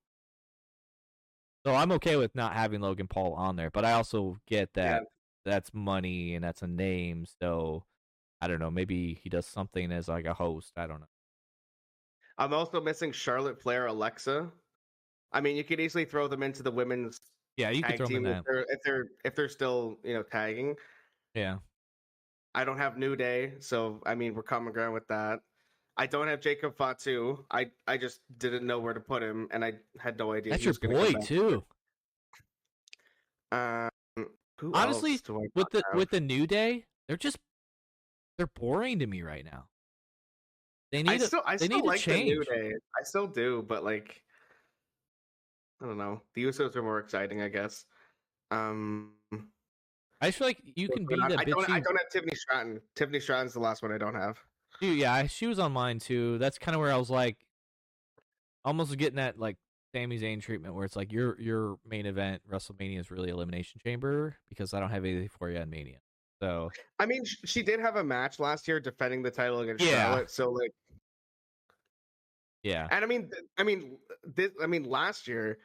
So I'm okay with not having Logan Paul on there, but I also get that that's money and that's a name. So I don't know. Maybe he does something as like a host. I don't know. I'm also missing Charlotte Flair, Alexa. I mean, you could easily throw them into the women's Yeah, you could tag throw him team in that. if they're still tagging. Yeah. I don't have New Day, so I mean we're common ground with that. I don't have Jacob Fatu. I just didn't know where to put him, and I had no idea. That's he your was gonna boy come back. too. Who Honestly, else do I with not have? the New Day, they're boring to me right now. They need I they still need like to the New change. Day. I still do, but like I don't know. The Usos are more exciting, I guess. I just feel like you can be the bitchy. I don't have Tiffany Stratton. Tiffany Stratton's the last one I don't have. Dude, yeah, she was on mine too. That's kind of where I was like, almost getting that like Sami Zayn treatment, where it's like your main event WrestleMania is really Elimination Chamber because I don't have anything for you on Mania. So I mean, she did have a match last year defending the title against Charlotte. So like, yeah, and I mean, last year,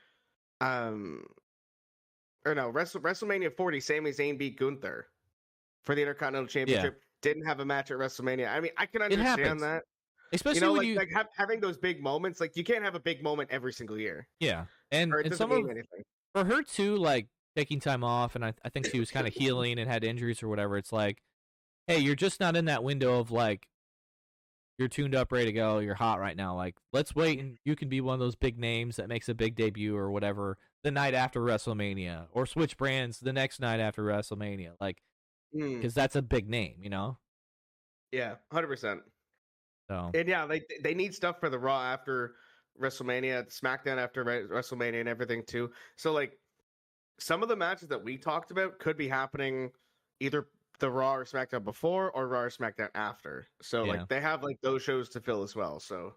or no, WrestleMania 40, Sami Zayn beat Gunther for the Intercontinental Championship. Didn't have a match at WrestleMania. I mean, I can understand that. Especially when like having those big moments. Like you can't have a big moment every single year. Yeah, and some of anything. For her too, like taking time off, and I think she was kind of healing and had injuries or whatever. It's like, hey, you're just not in that window of like you're tuned up, ready to go, you're hot right now. Like, let's wait and you can be one of those big names that makes a big debut or whatever the night after WrestleMania, or switch brands the next night after WrestleMania. Like, because that's a big name, you know? Yeah, 100%. So, and yeah, they need stuff for the Raw after WrestleMania, SmackDown after WrestleMania, and everything too. So like, some of the matches that we talked about could be happening either the Raw or SmackDown before or Raw or SmackDown after. So like they have like those shows to fill as well. So